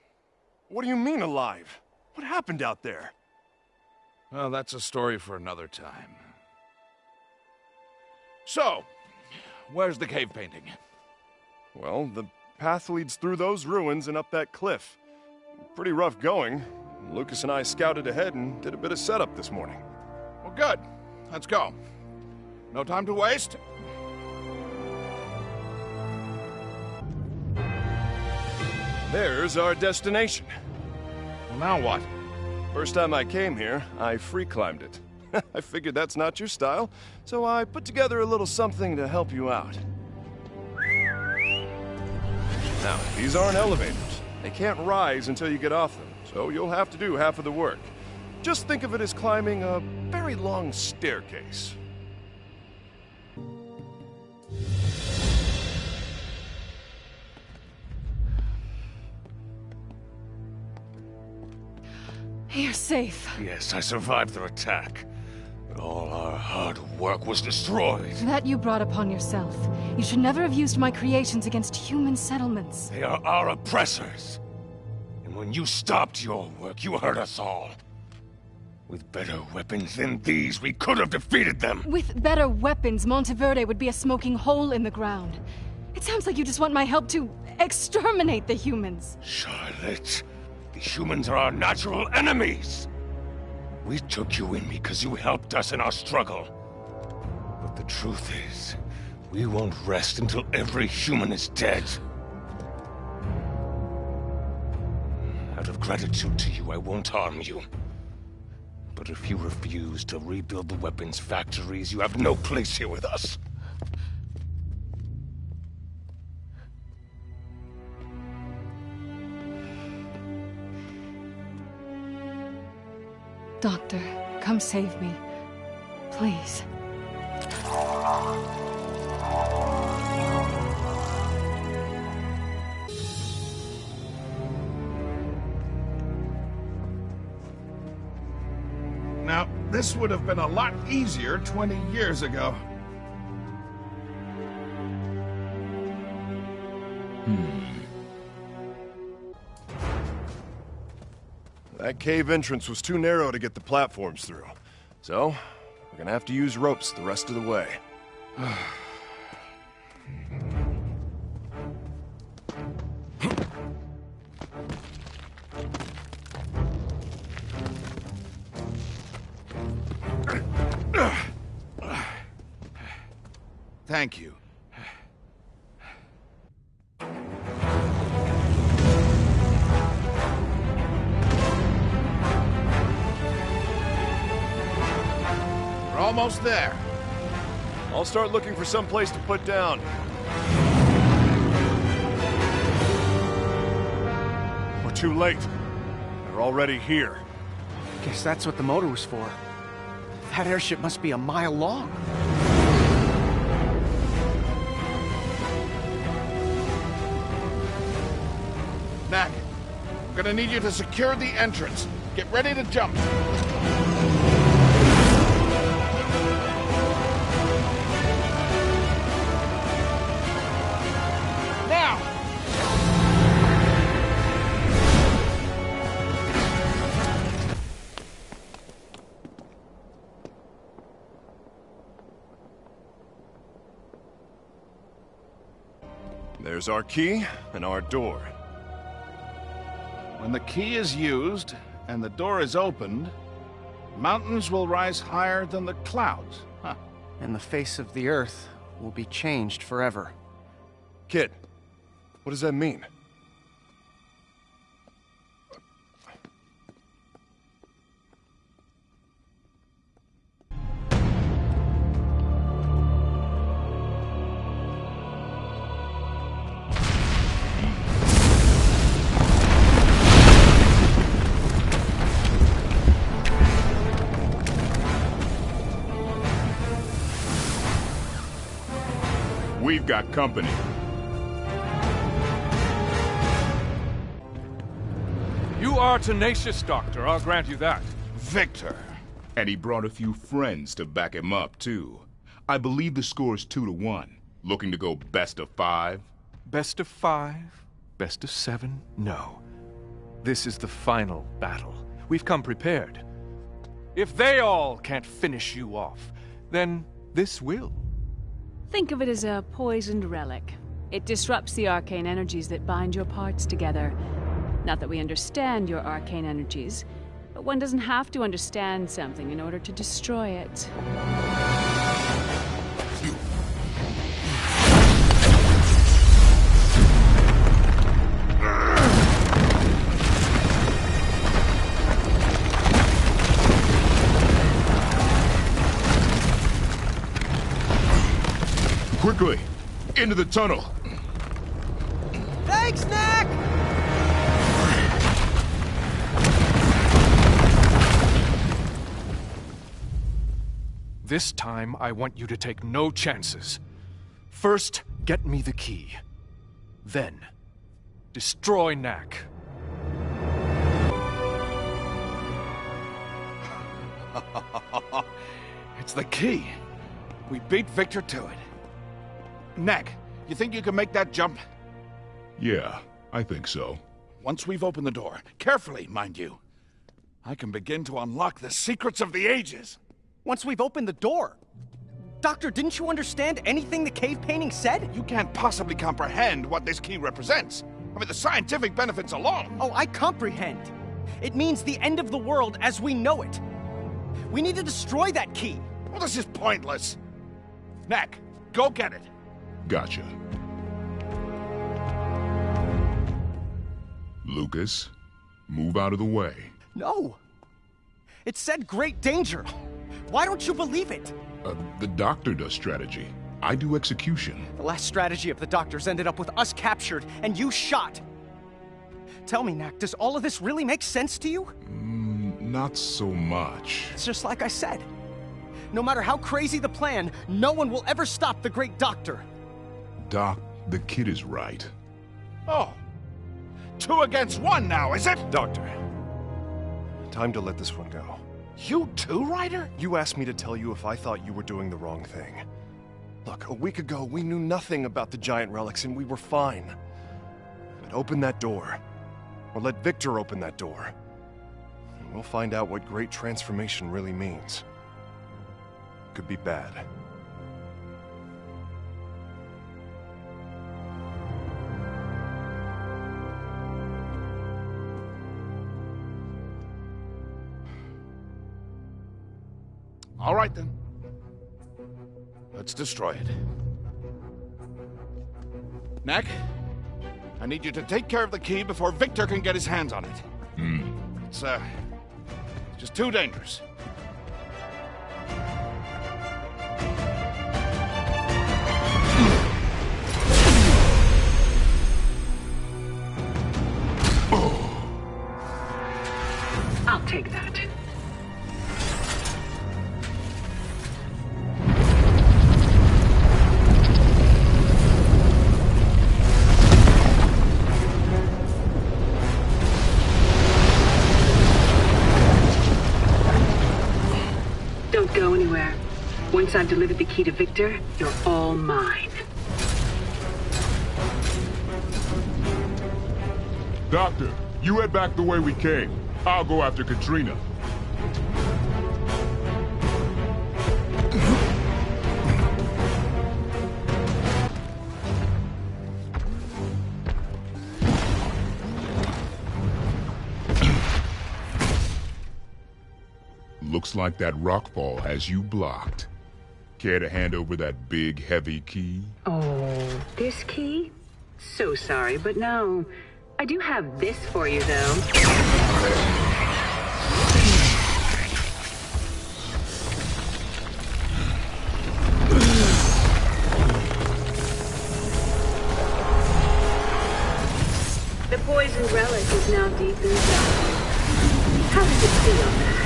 What do you mean alive? What happened out there? Well, that's a story for another time. So, where's the cave painting? Well, the path leads through those ruins and up that cliff. Pretty rough going. Lucas and I scouted ahead and did a bit of setup this morning. Well, good. Let's go. No time to waste. There's our destination. Well, now what? First time I came here, I free climbed it. I figured that's not your style, so I put together a little something to help you out. Now, these aren't elevators. They can't rise until you get off them, so you'll have to do half of the work. Just think of it as climbing a very long staircase. You're safe. Yes, I survived their attack. But all our hard work was destroyed. That you brought upon yourself. You should never have used my creations against human settlements. They are our oppressors. And when you stopped your work, you hurt us all. With better weapons than these, we could have defeated them. With better weapons, Monte Verde would be a smoking hole in the ground. It sounds like you just want my help to exterminate the humans. Charlotte, the humans are our natural enemies. We took you in because you helped us in our struggle. But the truth is, we won't rest until every human is dead. Out of gratitude to you, I won't harm you. But if you refuse to rebuild the weapons factories, you have no place here with us. Doctor, come save me. Please. Now, this would have been a lot easier 20 years ago. That cave entrance was too narrow to get the platforms through. So, we're gonna have to use ropes the rest of the way. Thank you. We're almost there. I'll start looking for some place to put down. We're too late. They're already here. Guess that's what the motor was for. That airship must be a mile long. Knack, I'm gonna need you to secure the entrance. Get ready to jump. Now! There's our key and our door. When the key is used and the door is opened, mountains will rise higher than the clouds. Huh. And the face of the earth will be changed forever. Kid, what does that mean? We've got company. You are tenacious, Doctor. I'll grant you that. Viktor. And he brought a few friends to back him up, too. I believe the score's 2-1. Looking to go best of 5? Best of 5? Best of 7? No. This is the final battle. We've come prepared. If they all can't finish you off, then this will. Think of it as a poisoned relic. It disrupts the arcane energies that bind your parts together. Not that we understand your arcane energies, but one doesn't have to understand something in order to destroy it. Quickly! Into the tunnel! Thanks, Knack! This time, I want you to take no chances. First, get me the key. Then, destroy Knack. It's the key. We beat Viktor to it. Knack, you think you can make that jump? Yeah, I think so. Once we've opened the door, carefully, mind you, I can begin to unlock the secrets of the ages. Once we've opened the door. Doctor, didn't you understand anything the cave painting said? You can't possibly comprehend what this key represents. I mean, the scientific benefits alone. Oh, I comprehend. It means the end of the world as we know it. We need to destroy that key. Well, this is pointless. Knack, go get it. Gotcha. Lucas, move out of the way. No. It said great danger. Why don't you believe it? The doctor does strategy. I do execution. The last strategy of the doctors ended up with us captured and you shot. Tell me, Knack, does all of this really make sense to you? Not so much. It's just like I said. No matter how crazy the plan, no one will ever stop the great doctor. Doc, the kid is right. Oh. 2 against 1 now, is it? Doctor, time to let this one go. You too, Ryder? You asked me to tell you if I thought you were doing the wrong thing. Look, a week ago, we knew nothing about the giant relics and we were fine. But open that door. Or let Viktor open that door. And we'll find out what great transformation really means. Could be bad. All right, then. Let's destroy it. Knack, I need you to take care of the key before Viktor can get his hands on it. It's just too dangerous. I'll take that. Don't go anywhere. Once I've delivered the key to Viktor, you're all mine. Doctor, you head back the way we came. I'll go after KATRINA. Looks like that rockfall has you blocked. Care to hand over that big, heavy key? Oh, this key? So sorry, but no. I do have this for you, though. The poisoned relic is now deep inside. How does it feel, Mac?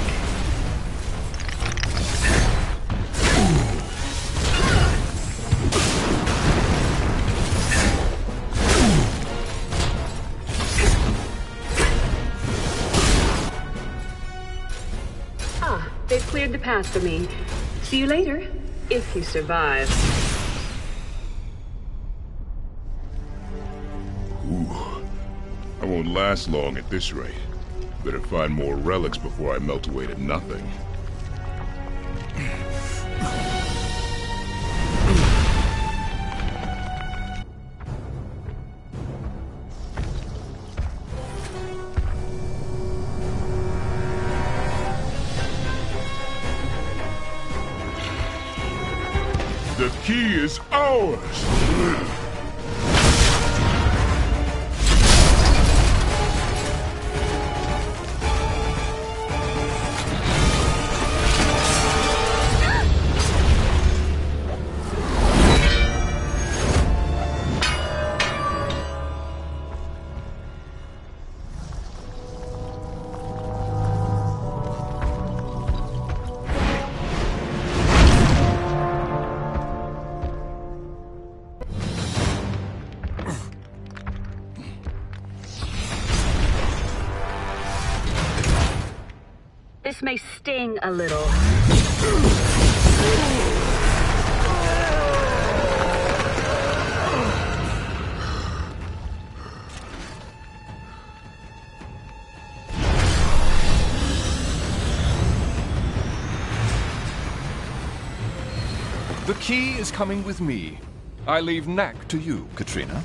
They've cleared the path for me. See you later, if you survive. Ooh. I won't last long at this rate. Better find more relics before I melt away to nothing. The key is ours! This may sting a little. The key is coming with me. I leave Knack to you, KATRINA.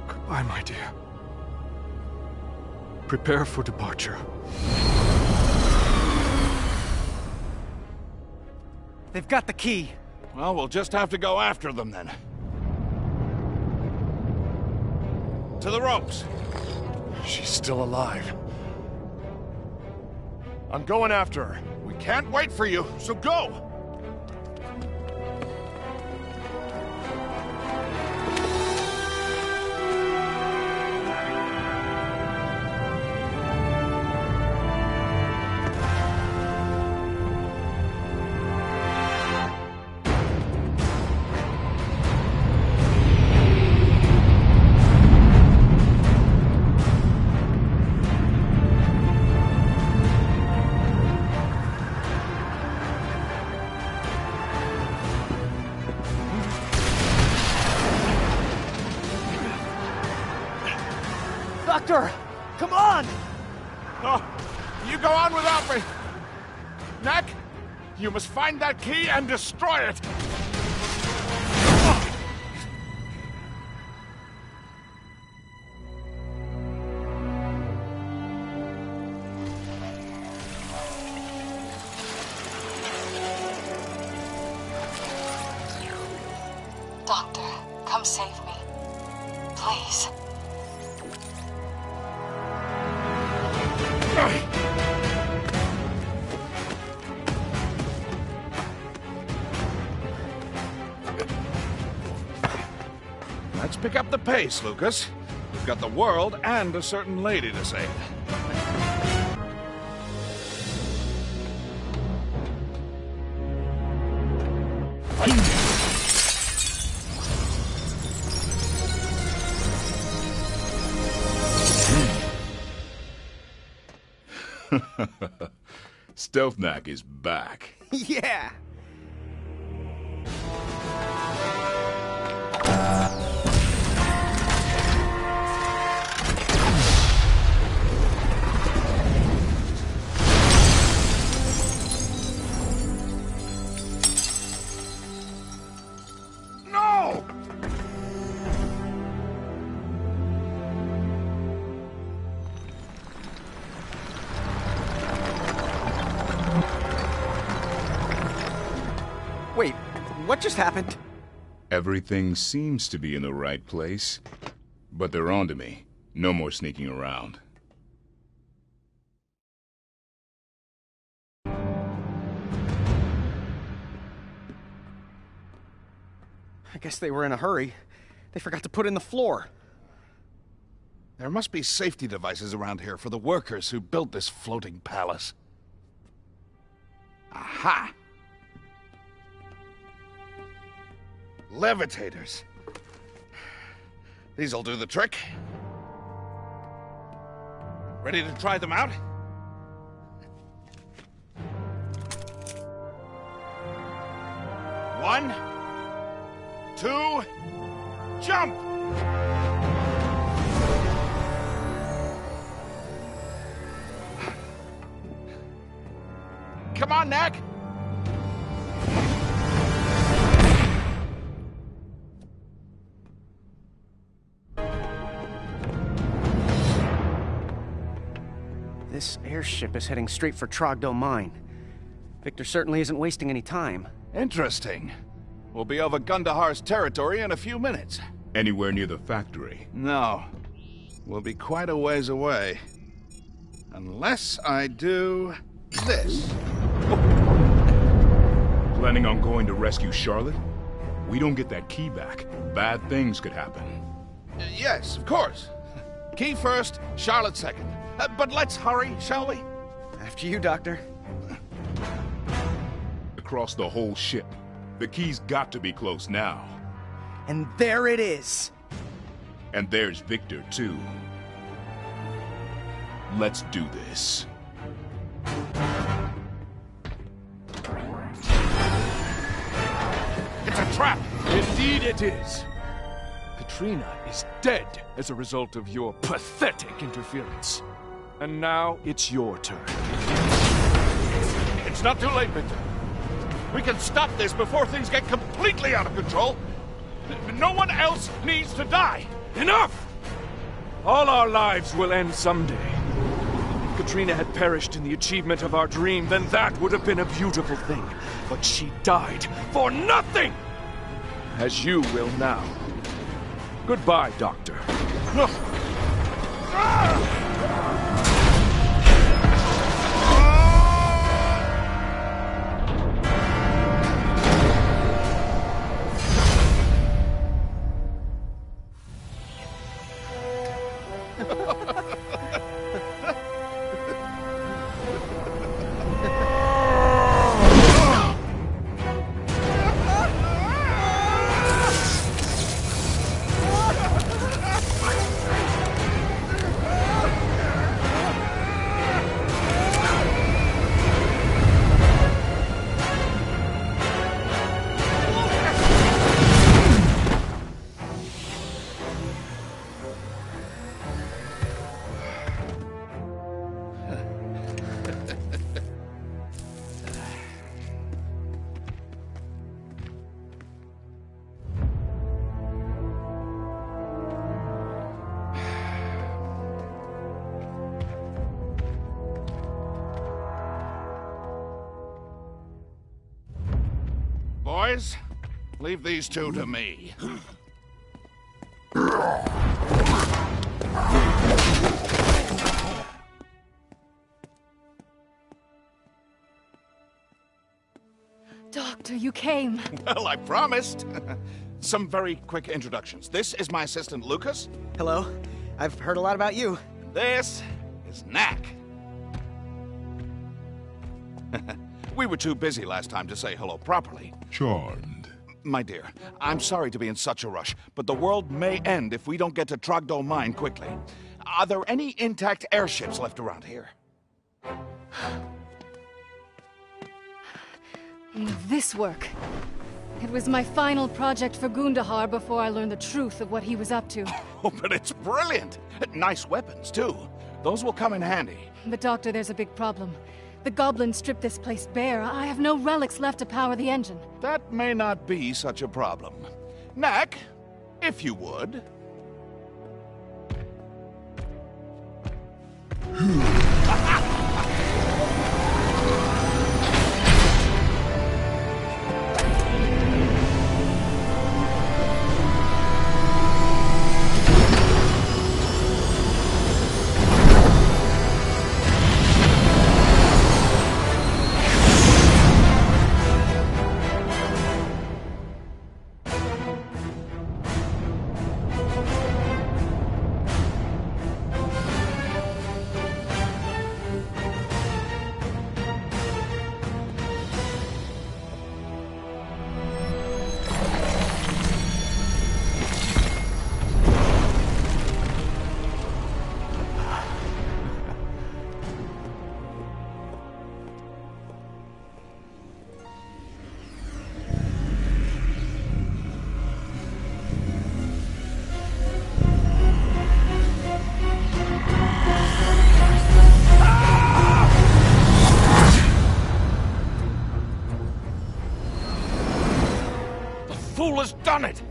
Goodbye, my dear. Prepare for departure. They've got the key. Well, we'll just have to go after them then. To the ropes. She's still alive. I'm going after her. We can't wait for you, so go! Doctor! Come on! Oh, you go on without me. Knack, you must find that key and destroy it. Doctor, come save me. Please. Let's pick up the pace, Lucas. We've got the world and a certain lady to save. Stealth Knack is back. Yeah! No! Wait, what just happened? Everything seems to be in the right place, but they're onto me. No more sneaking around. I guess they were in a hurry. They forgot to put in the floor. There must be safety devices around here for the workers who built this floating palace. Aha! Levitators. These'll do the trick. Ready to try them out? One, two, jump! Come on, Knack! This airship is heading straight for Trogdo Mine. Viktor certainly isn't wasting any time. Interesting. We'll be over Gundahar's territory in a few minutes. Anywhere near the factory? No. We'll be quite a ways away. Unless I do this. Planning on going to rescue Charlotte? We don't get that key back. Bad things could happen. Yes, of course. Key first, Charlotte second. But let's hurry, shall we? After you, Doctor. Across the whole ship. The key's got to be close now. And there it is. And there's Viktor, too. Let's do this. It's a trap! Indeed it is. KATRINA is dead as a result of your pathetic interference. And now it's your turn. It's not too late, Viktor. We can stop this before things get completely out of control. No one else needs to die. Enough! All our lives will end someday. If KATRINA had perished in the achievement of our dream, then that would have been a beautiful thing. But she died for nothing! As you will now. Goodbye, Doctor. Boys, leave these two to me. Doctor, you came. Well, I promised. Some very quick introductions. This is my assistant, Lucas. Hello. I've heard a lot about you. This is Knack. We were too busy last time to say hello properly. Charmed. My dear, I'm sorry to be in such a rush, but the world may end if we don't get to Trogdo Mine quickly. Are there any intact airships left around here? This work. It was my final project for Gundahar before I learned the truth of what he was up to. Oh, but it's brilliant! Nice weapons, too. Those will come in handy. But Doctor, there's a big problem. The goblins stripped this place bare. I have no relics left to power the engine. That may not be such a problem. Knack, if you would. Fool has done it!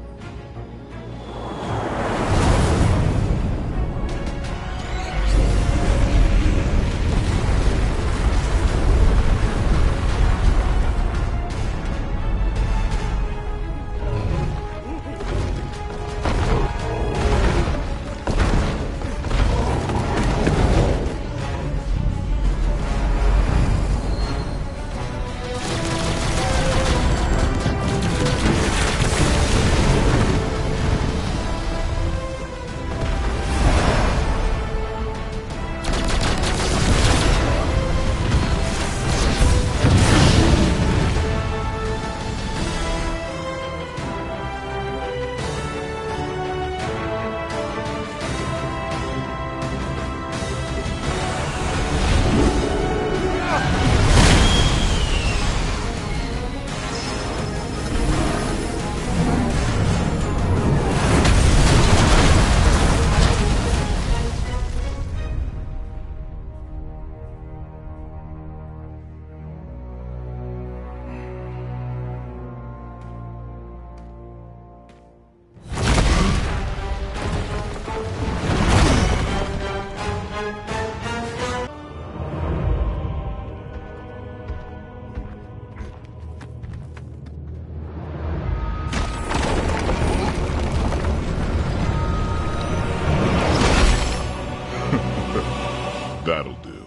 That'll do.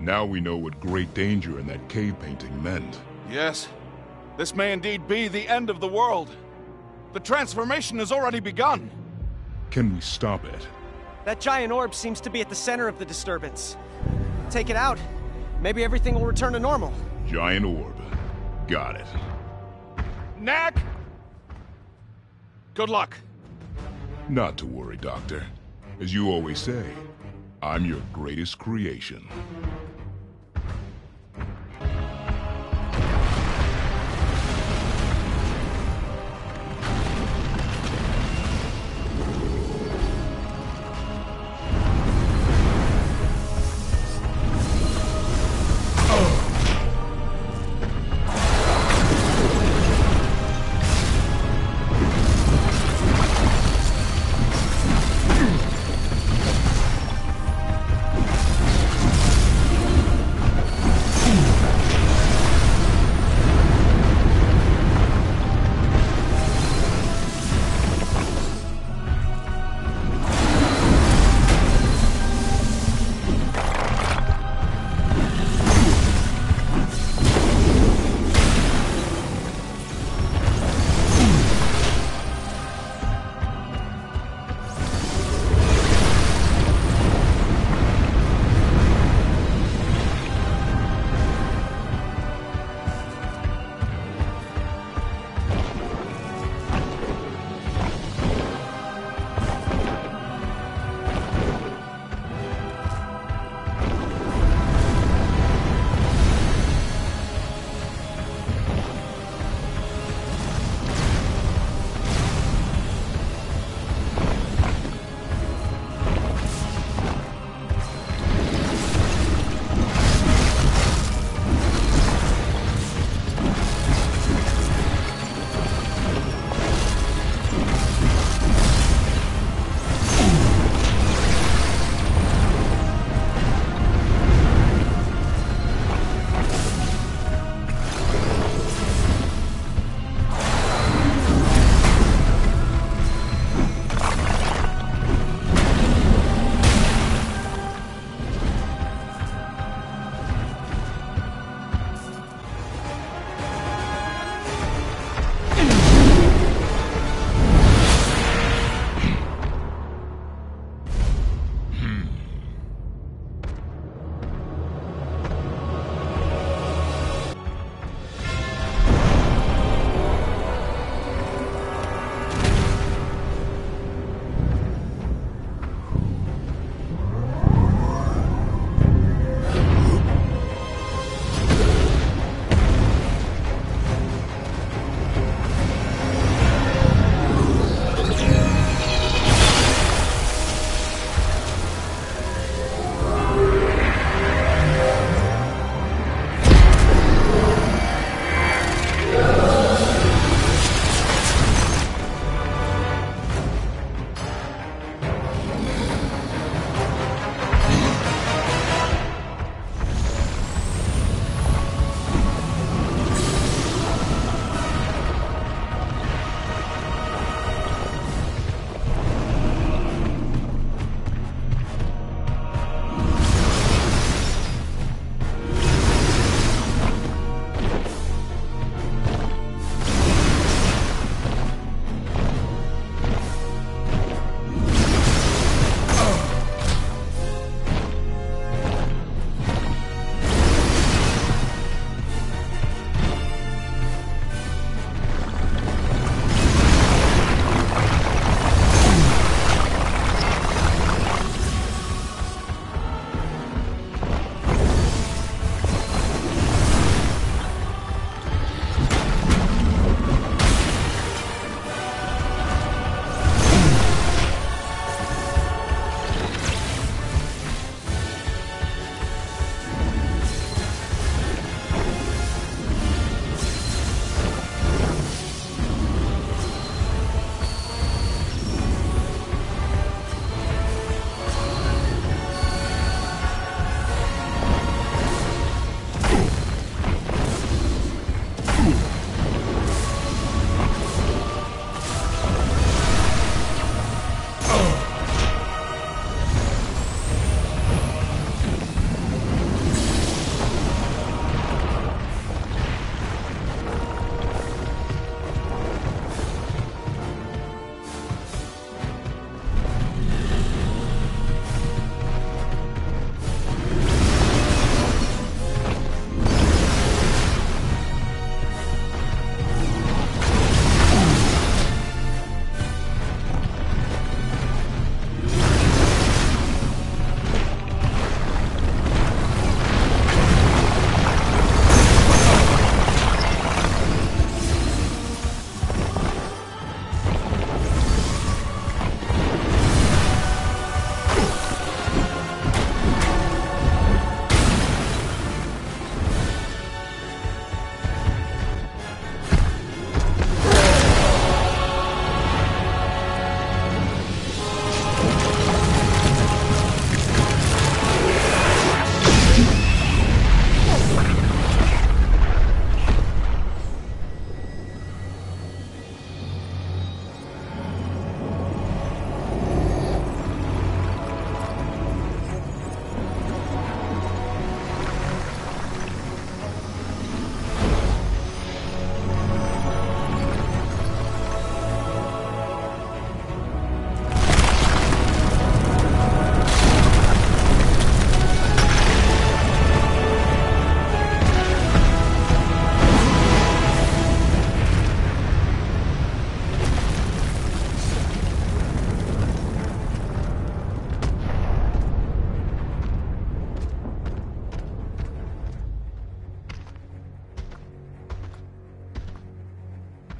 Now we know what great danger in that cave painting meant. Yes, this may indeed be the end of the world. The transformation has already begun. Can we stop it? That giant orb seems to be at the center of the disturbance. Take it out. Maybe everything will return to normal. Giant orb. Got it. Knack! Good luck. Not to worry, Doctor. As you always say, I'm your greatest creation.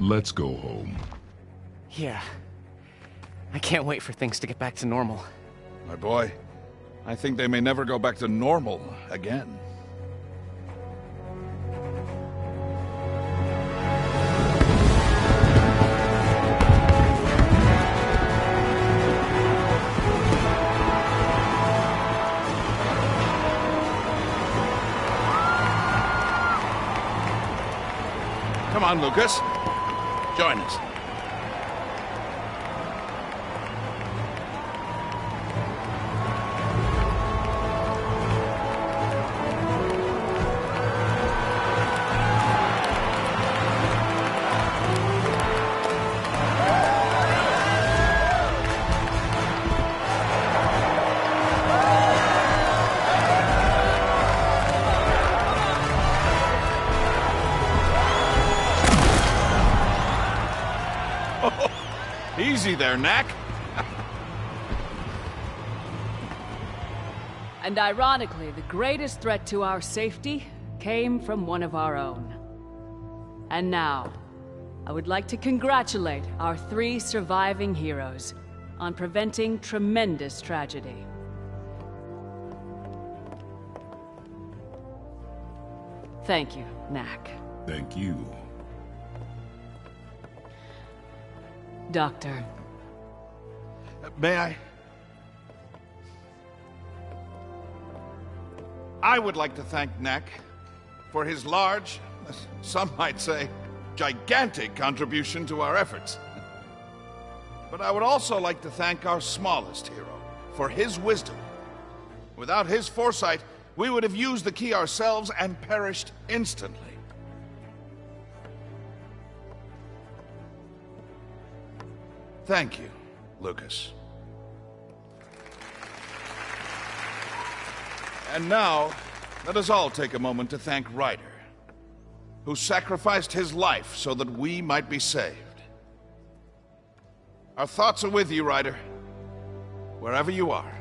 Let's go home. Yeah. I can't wait for things to get back to normal. My boy, I think they may never go back to normal again. Come on, Lucas. Join us. Easy there, Knack. And ironically, the greatest threat to our safety came from one of our own. And now, I would like to congratulate our 3 surviving heroes on preventing tremendous tragedy. Thank you, Knack. Thank you. Doctor. May I? I would like to thank Knack for his large, some might say, gigantic contribution to our efforts. But I would also like to thank our smallest hero for his wisdom. Without his foresight, we would have used the key ourselves and perished instantly. Thank you, Lucas. And now, let us all take a moment to thank RYDER, who sacrificed his life so that we might be saved. Our thoughts are with you, RYDER, wherever you are.